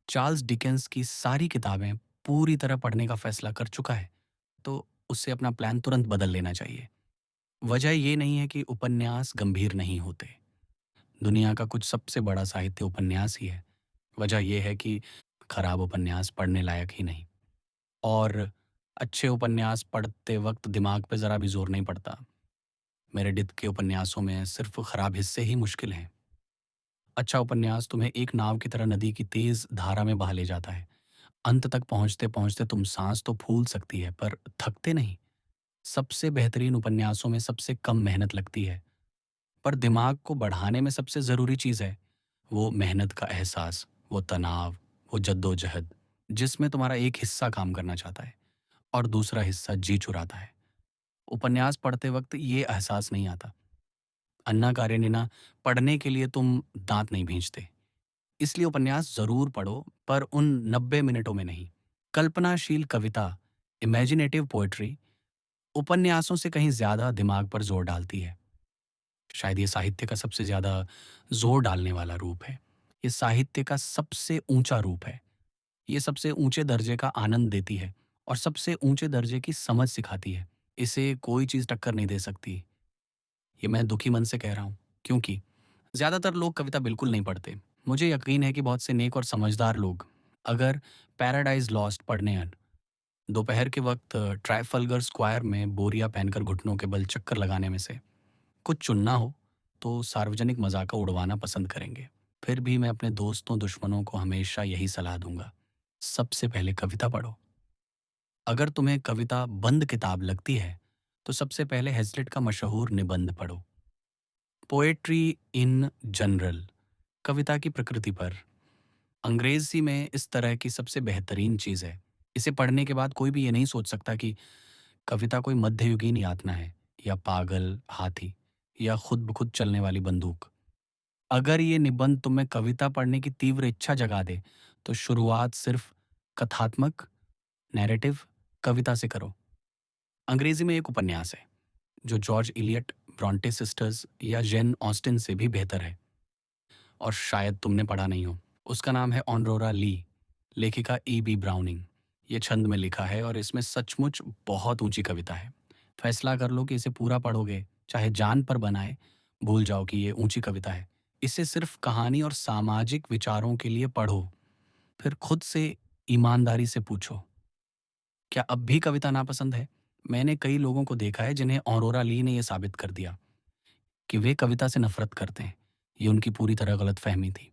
चार्ल्स डिकेंस की सारी किताबें पूरी तरह पढ़ने का फैसला कर चुका है, तो उसे अपना प्लान तुरंत बदल लेना चाहिए। वजह ये नहीं है कि उपन्यास गंभीर नहीं होते। दुनिया का कुछ सबसे बड़ा साहित्य उपन्यास ही है। वजह यह है कि खराब उपन्यास पढ़ने लायक ही नहीं और अच्छे उपन्यास पढ़ते वक्त दिमाग पे ज़रा भी ज़ोर नहीं पड़ता। मेरेडिथ के उपन्यासों में सिर्फ खराब हिस्से ही मुश्किल हैं। अच्छा उपन्यास तुम्हें एक नाव की तरह नदी की तेज धारा में बहा ले जाता है। अंत तक पहुंचते पहुंचते तुम सांस तो फूल सकती है पर थकते नहीं। सबसे बेहतरीन उपन्यासों में सबसे कम मेहनत लगती है, पर दिमाग को बढ़ाने में सबसे ज़रूरी चीज़ है वो मेहनत का एहसास, वो तनाव, वो जद्दोजहद, जिसमें तुम्हारा एक हिस्सा काम करना चाहता है और दूसरा हिस्सा जी चुराता है। उपन्यास पढ़ते वक्त ये एहसास नहीं आता। अन्ना कारेनिना पढ़ने के लिए तुम दांत नहीं भींचते। इसलिए उपन्यास ज़रूर पढ़ो, पर उन 90 मिनटों में नहीं। कल्पनाशील कविता, इमेजिनेटिव पोएट्री उपन्यासों से कहीं ज़्यादा दिमाग पर जोर डालती है। शायद ये साहित्य का सबसे ज़्यादा जोर डालने वाला रूप है। ये साहित्य का सबसे ऊंचा रूप है। ये सबसे ऊंचे दर्जे का आनंद देती है और सबसे ऊंचे दर्जे की समझ सिखाती है। इसे कोई चीज़ टक्कर नहीं दे सकती। ये मैं दुखी मन से कह रहा हूँ, क्योंकि ज़्यादातर लोग कविता बिल्कुल नहीं पढ़ते। मुझे यकीन है कि बहुत से नेक और समझदार लोग अगर पैराडाइज लॉस्ट पढ़ने आएं, दोपहर के वक्त ट्राइफल्गर स्क्वायर में बोरियां पहनकर घुटनों के बल चक्कर लगाने में से कुछ चुनना हो, तो सार्वजनिक मजाक उड़वाना पसंद करेंगे। फिर भी मैं अपने दोस्तों दुश्मनों को हमेशा यही सलाह दूंगा, सबसे पहले कविता पढ़ो। अगर तुम्हें कविता बंद किताब लगती है तो सबसे पहले हेजलिट का मशहूर निबंध पढ़ो, पोएट्री इन जनरल, कविता की प्रकृति पर। अंग्रेजी में इस तरह की सबसे बेहतरीन चीज़ है। इसे पढ़ने के बाद कोई भी ये नहीं सोच सकता कि कविता कोई मध्ययुगीन यातना है या पागल हाथी या खुद ब खुद चलने वाली बंदूक। अगर ये निबंध तुम्हें कविता पढ़ने की तीव्र इच्छा जगा दे, तो शुरुआत सिर्फ कथात्मक नैरेटिव कविता से करो। अंग्रेजी में एक उपन्यास है जो जॉर्ज इलियट, ब्रॉन्टे सिस्टर्स या जेन ऑस्टिन से भी बेहतर है और शायद तुमने पढ़ा नहीं हो। उसका नाम है ऑनरोरा ली, लेखिका ई बी ब्राउनिंग। ये छंद में लिखा है और इसमें सचमुच बहुत ऊंची कविता है। फैसला कर लो कि इसे पूरा पढ़ोगे, चाहे जान पर बनाए। भूल जाओ कि ये ऊंची कविता है। इसे सिर्फ कहानी और सामाजिक विचारों के लिए पढ़ो। फिर खुद से ईमानदारी से पूछो, क्या अब भी कविता नापसंद है? मैंने कई लोगों को देखा है जिन्हें ऑरोरा ली ने यह साबित कर दिया कि वे कविता से नफरत करते हैं। ये उनकी पूरी तरह गलत फहमी थी।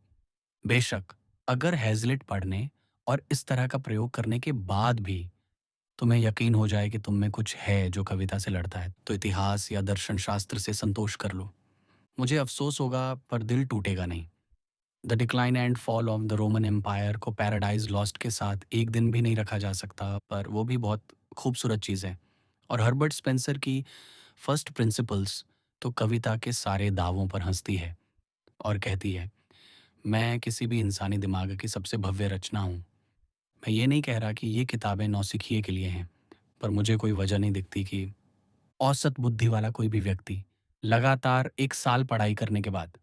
बेशक, अगर हैज़लिट पढ़ने और इस तरह का प्रयोग करने के बाद भी तुम्हें यकीन हो जाए कि तुम में कुछ है जो कविता से लड़ता है, तो इतिहास या दर्शन शास्त्र से संतोष कर लो। मुझे अफ़सोस होगा पर दिल टूटेगा नहीं। The decline and fall of the Roman Empire को पैराडाइज़ लॉस्ट के साथ एक दिन भी नहीं रखा जा सकता, पर वो भी बहुत खूबसूरत चीज़ है। और हर्बर्ट स्पेंसर की फर्स्ट प्रिंसिपल्स तो कविता के सारे दावों पर हँसती है और कहती है, मैं किसी भी इंसानी दिमाग की सबसे भव्य रचना हूँ। मैं ये नहीं कह रहा कि ये किताबें नौसिखिए के लिए हैं, पर मुझे कोई वजह नहीं दिखती कि औसत बुद्धि वाला कोई भी व्यक्ति लगातार 1 साल पढ़ाई करने के बाद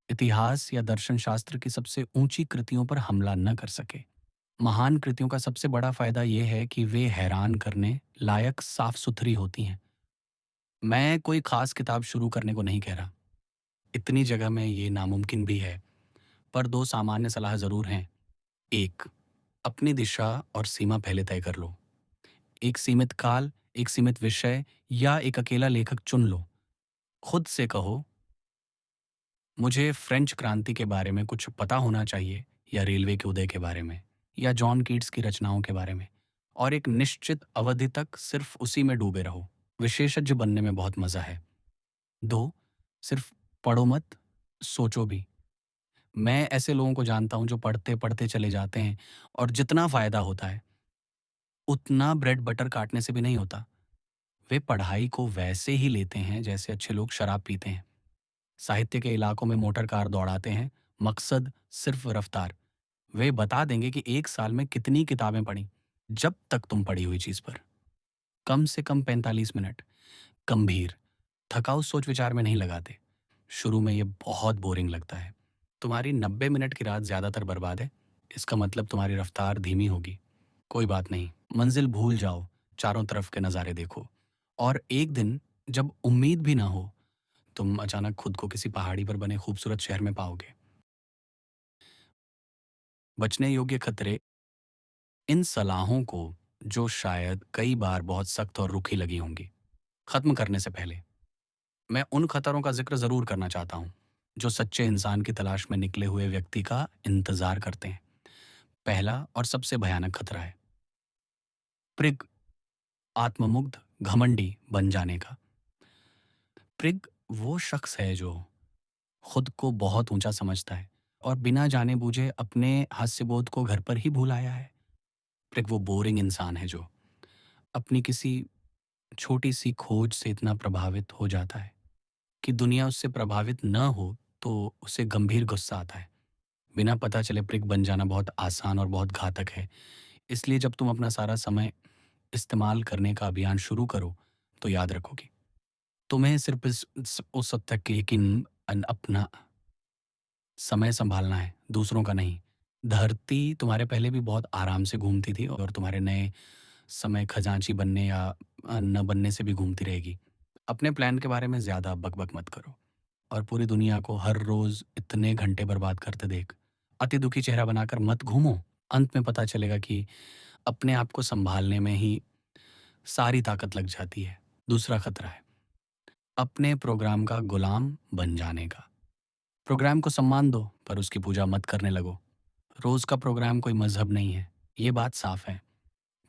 इतिहास या दर्शन शास्त्र की सबसे ऊंची कृतियों पर हमला न कर सके। महान कृतियों का सबसे बड़ा फायदा यह है कि वे हैरान करने लायक साफ सुथरी होती हैं। मैं कोई खास किताब शुरू करने को नहीं कह रहा, इतनी जगह में ये नामुमकिन भी है, पर 2 सामान्य सलाह ज़रूर हैं। 1, अपनी दिशा और सीमा पहले तय कर लो। एक सीमित काल, एक सीमित विषय या एक अकेला लेखक चुन लो। खुद से कहो, मुझे फ्रेंच क्रांति के बारे में कुछ पता होना चाहिए, या रेलवे के उदय के बारे में, या जॉन कीट्स की रचनाओं के बारे में, और एक निश्चित अवधि तक सिर्फ उसी में डूबे रहो। विशेषज्ञ बनने में बहुत मजा है। 2, सिर्फ पढ़ो मत, सोचो भी। मैं ऐसे लोगों को जानता हूँ जो पढ़ते-पढ़ते चले जाते हैं, और जितना फ़ायदा होता है, उतना ब्रेड बटर काटने से भी नहीं होता। वे पढ़ाई को वैसे ही लेते हैं जैसे अच्छे लोग शराब पीते हैं। साहित्य के इलाकों में मोटर कार दौड़ाते हैं, मकसद सिर्फ रफ्तार। वे बता देंगे कि 1 साल में कितनी किताबें पढ़ीं, जब तक तुम पढ़ी हुई चीज़ पर। कम से कम 45 मिनट, गंभीर, थकाऊ सोच-विचार में नहीं लगाते। शुरू में ये बहुत बोरिंग लगता है। तुम्हारी 90 मिनट की रात ज़्यादातर बर्बाद है। इसका मतलब तुम्हारी रफ्तार धीमी होगी। कोई बात नहीं, मंजिल भूल जाओ, चारों तरफ के नज़ारे देखो। और एक दिन, जब उम्मीद भी ना हो, तुम अचानक खुद को किसी पहाड़ी पर बने खूबसूरत शहर में पाओगे। बचने योग्य खतरे, इन सलाहों को, जो शायद कई बार बहुत सख्त और रूखी लगी होंगी, खत्म करने से पहले मैं उन खतरों का जिक्र जरूर करना चाहता हूँ जो सच्चे इंसान की तलाश में निकले हुए व्यक्ति का इंतजार करते हैं। पहला और सबसे भयानक खतरा है प्रिग, आत्ममुग्ध, घमंडी बन जाने का। प्रिग वो शख्स है जो खुद को बहुत ऊंचा समझता है और बिना जाने बूझे अपने हास्यबोध को घर पर ही भूल आया है। प्रिग वो बोरिंग इंसान है जो अपनी किसी छोटी सी खोज से इतना प्रभावित हो जाता है कि दुनिया उससे प्रभावित न हो तो उसे गंभीर गुस्सा आता है। बिना पता चले प्रिग बन जाना बहुत आसान और बहुत घातक है। इसलिए जब तुम अपना सारा समय इस्तेमाल करने का अभियान शुरू करो, तो याद रखो कि तुम्हें सिर्फ उस हद तक कि यकीन अपना समय संभालना है, दूसरों का नहीं। धरती तुम्हारे पहले भी बहुत आराम से घूमती थी और तुम्हारे नए समय खजांची बनने या न बनने से भी घूमती रहेगी। अपने प्लान के बारे में ज़्यादा बक-बक मत करो और पूरी दुनिया को हर रोज़ इतने घंटे बर्बाद करते देख, अति दुखी चेहरा बनाकर मत घूमो। अंत में पता चलेगा कि अपने आप को सँभालने में ही सारी ताकत लग जाती है। दूसरा खतरा है अपने प्रोग्राम का गुलाम बन जाने का। प्रोग्राम को सम्मान दो, पर उसकी पूजा मत करने लगो। रोज़ का प्रोग्राम कोई मज़हब नहीं है, ये बात साफ़ है।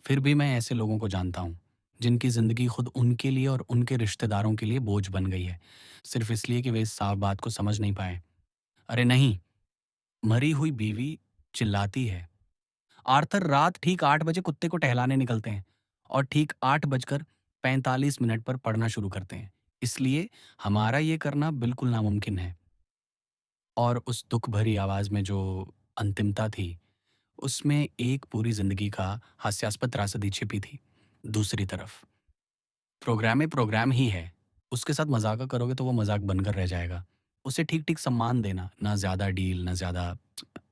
फिर भी मैं ऐसे लोगों को जानता हूँ, जिनकी ज़िंदगी खुद उनके लिए और उनके रिश्तेदारों के लिए बोझ बन गई है, सिर्फ़ इसलिए कि वे इस साफ बात को समझ नहीं पाए। अरे नहीं, मरी हुई बीवी चिल्लाती है। आर्थर रात ठीक 8 बजे कुत्ते को टहलाने निकलते हैं और ठीक 8 बजकर 45 मिनट पर पढ़ना शुरू करते हैं। इसलिए हमारा ये करना बिल्कुल नामुमकिन है। और उस दुःख भरी आवाज़ में जो अंतिमता थी, उसमें एक पूरी ज़िंदगी का हास्यास्पद त्रासदी छिपी थी। दूसरी तरफ प्रोग्राम ही है। उसके साथ मज़ाक करोगे तो वो मज़ाक बनकर रह जाएगा। उसे ठीक-ठीक सम्मान देना, ना ज़्यादा डील, ना ज़्यादा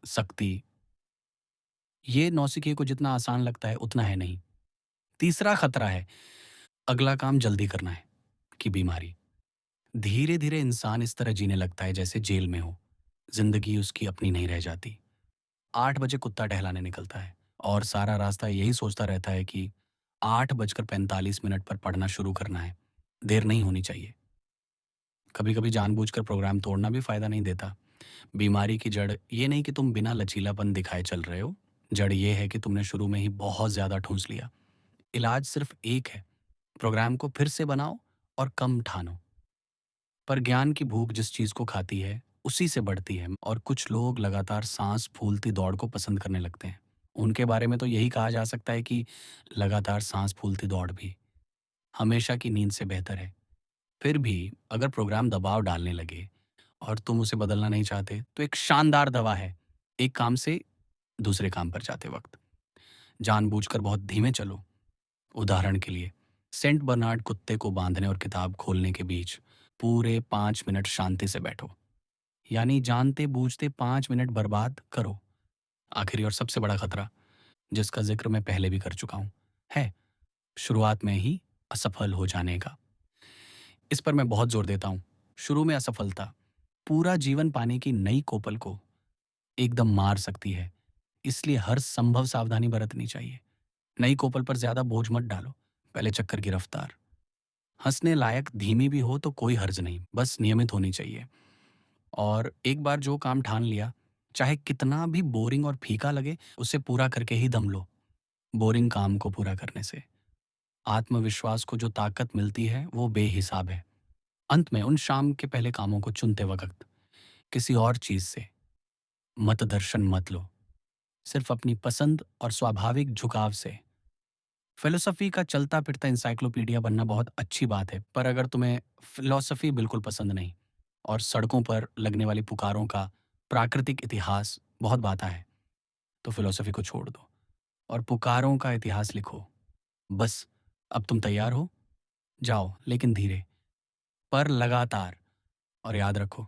सख्ती। ये नौसिखिए को जितना आसान लगता है, उतना है नहीं। तीसरा खतरा है, अगला काम जल्दी करना है कि बीमारी। धीरे-धीरे इंसान इस तरह जीने लगता है जैसे जेल में हो। ज़िंदगी उसकी अपनी नहीं रह जाती। 8 बजे कुत्ता टहलाने निकलता है और सारा रास्ता यही सोचता रहता है कि 8 बजकर 45 मिनट पर पढ़ना शुरू करना है। देर नहीं होनी चाहिए। कभी-कभी जानबूझकर प्रोग्राम तोड़ना भी फ़ायदा नहीं देता। बीमारी की जड़ ये नहीं कि तुम बिना लचीलापन दिखाए चल रहे हो। जड़ ये है कि तुमने शुरू में ही बहुत ज़्यादा ठूँस लिया। इलाज सिर्फ़ एक है, प्रोग्राम को फिर से बनाओ और कम ठानो। पर ज्ञान की भूख जिस चीज़ को खाती है, उसी से बढ़ती है और कुछ लोग लगातार साँस फूलती दौड़ को पसंद करने लगते हैं। उनके बारे में तो यही कहा जा सकता है कि लगातार साँस फूलती दौड़ भी हमेशा की नींद से बेहतर है। फिर भी अगर प्रोग्राम दबाव डालने लगे और तुम उसे बदलना नहीं चाहते, तो एक शानदार दवा है। एक काम से दूसरे काम पर जाते वक़्त जानबूझकर बहुत धीमे चलो। उदाहरण के लिए, सेंट बर्नार्ड कुत्ते को बाँधने और किताब खोलने के बीच पूरे 5 मिनट शांति से बैठो। यानी जानते-बूझते 5 मिनट बर्बाद करो। आखिरी और सबसे बड़ा खतरा, जिसका ज़िक्र मैं पहले भी कर चुका हूँ, है शुरुआत में ही असफल हो जाने का। इस पर मैं बहुत ज़ोर देता हूँ। शुरू में असफलता पूरा जीवन पाने की नई कोपल को एकदम मार सकती है। इसलिए हर संभव सावधानी बरतनी चाहिए। नई कोपल पर ज़्यादा बोझ मत डालो। पहले चक्कर की रफ्तार हँसने लायक धीमी भी हो तो कोई हर्ज नहीं, बस नियमित होनी चाहिए। और एक बार जो काम ठान लिया, चाहे कितना भी बोरिंग और फीका लगे, उसे पूरा करके ही दम लो। बोरिंग काम को पूरा करने से आत्मविश्वास को जो ताकत मिलती है, वो बेहिसाब है। अंत में उन शाम के पहले कामों को चुनते वक़्त किसी और चीज़ से मतदर्शन मत लो, सिर्फ़ अपनी पसंद और स्वाभाविक झुकाव से। फ़िलॉसफ़ी का चलता-फिरता एनसाइक्लोपीडिया बनना बहुत अच्छी बात है, पर अगर तुम्हें फ़िलॉसफ़ी बिल्कुल पसंद नहीं और सड़कों पर लगने वाली पुकारों का प्राकृतिक इतिहास बहुत भाता है, तो फ़िलॉसफ़ी को छोड़ दो और पुकारों का इतिहास लिखो। बस, अब तुम तैयार हो? जाओ, लेकिन धीरे, पर लगातार। और याद रखो,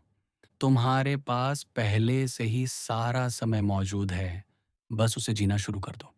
तुम्हारे पास पहले से ही सारा समय मौजूद है, बस उसे जीना शुरू कर दो।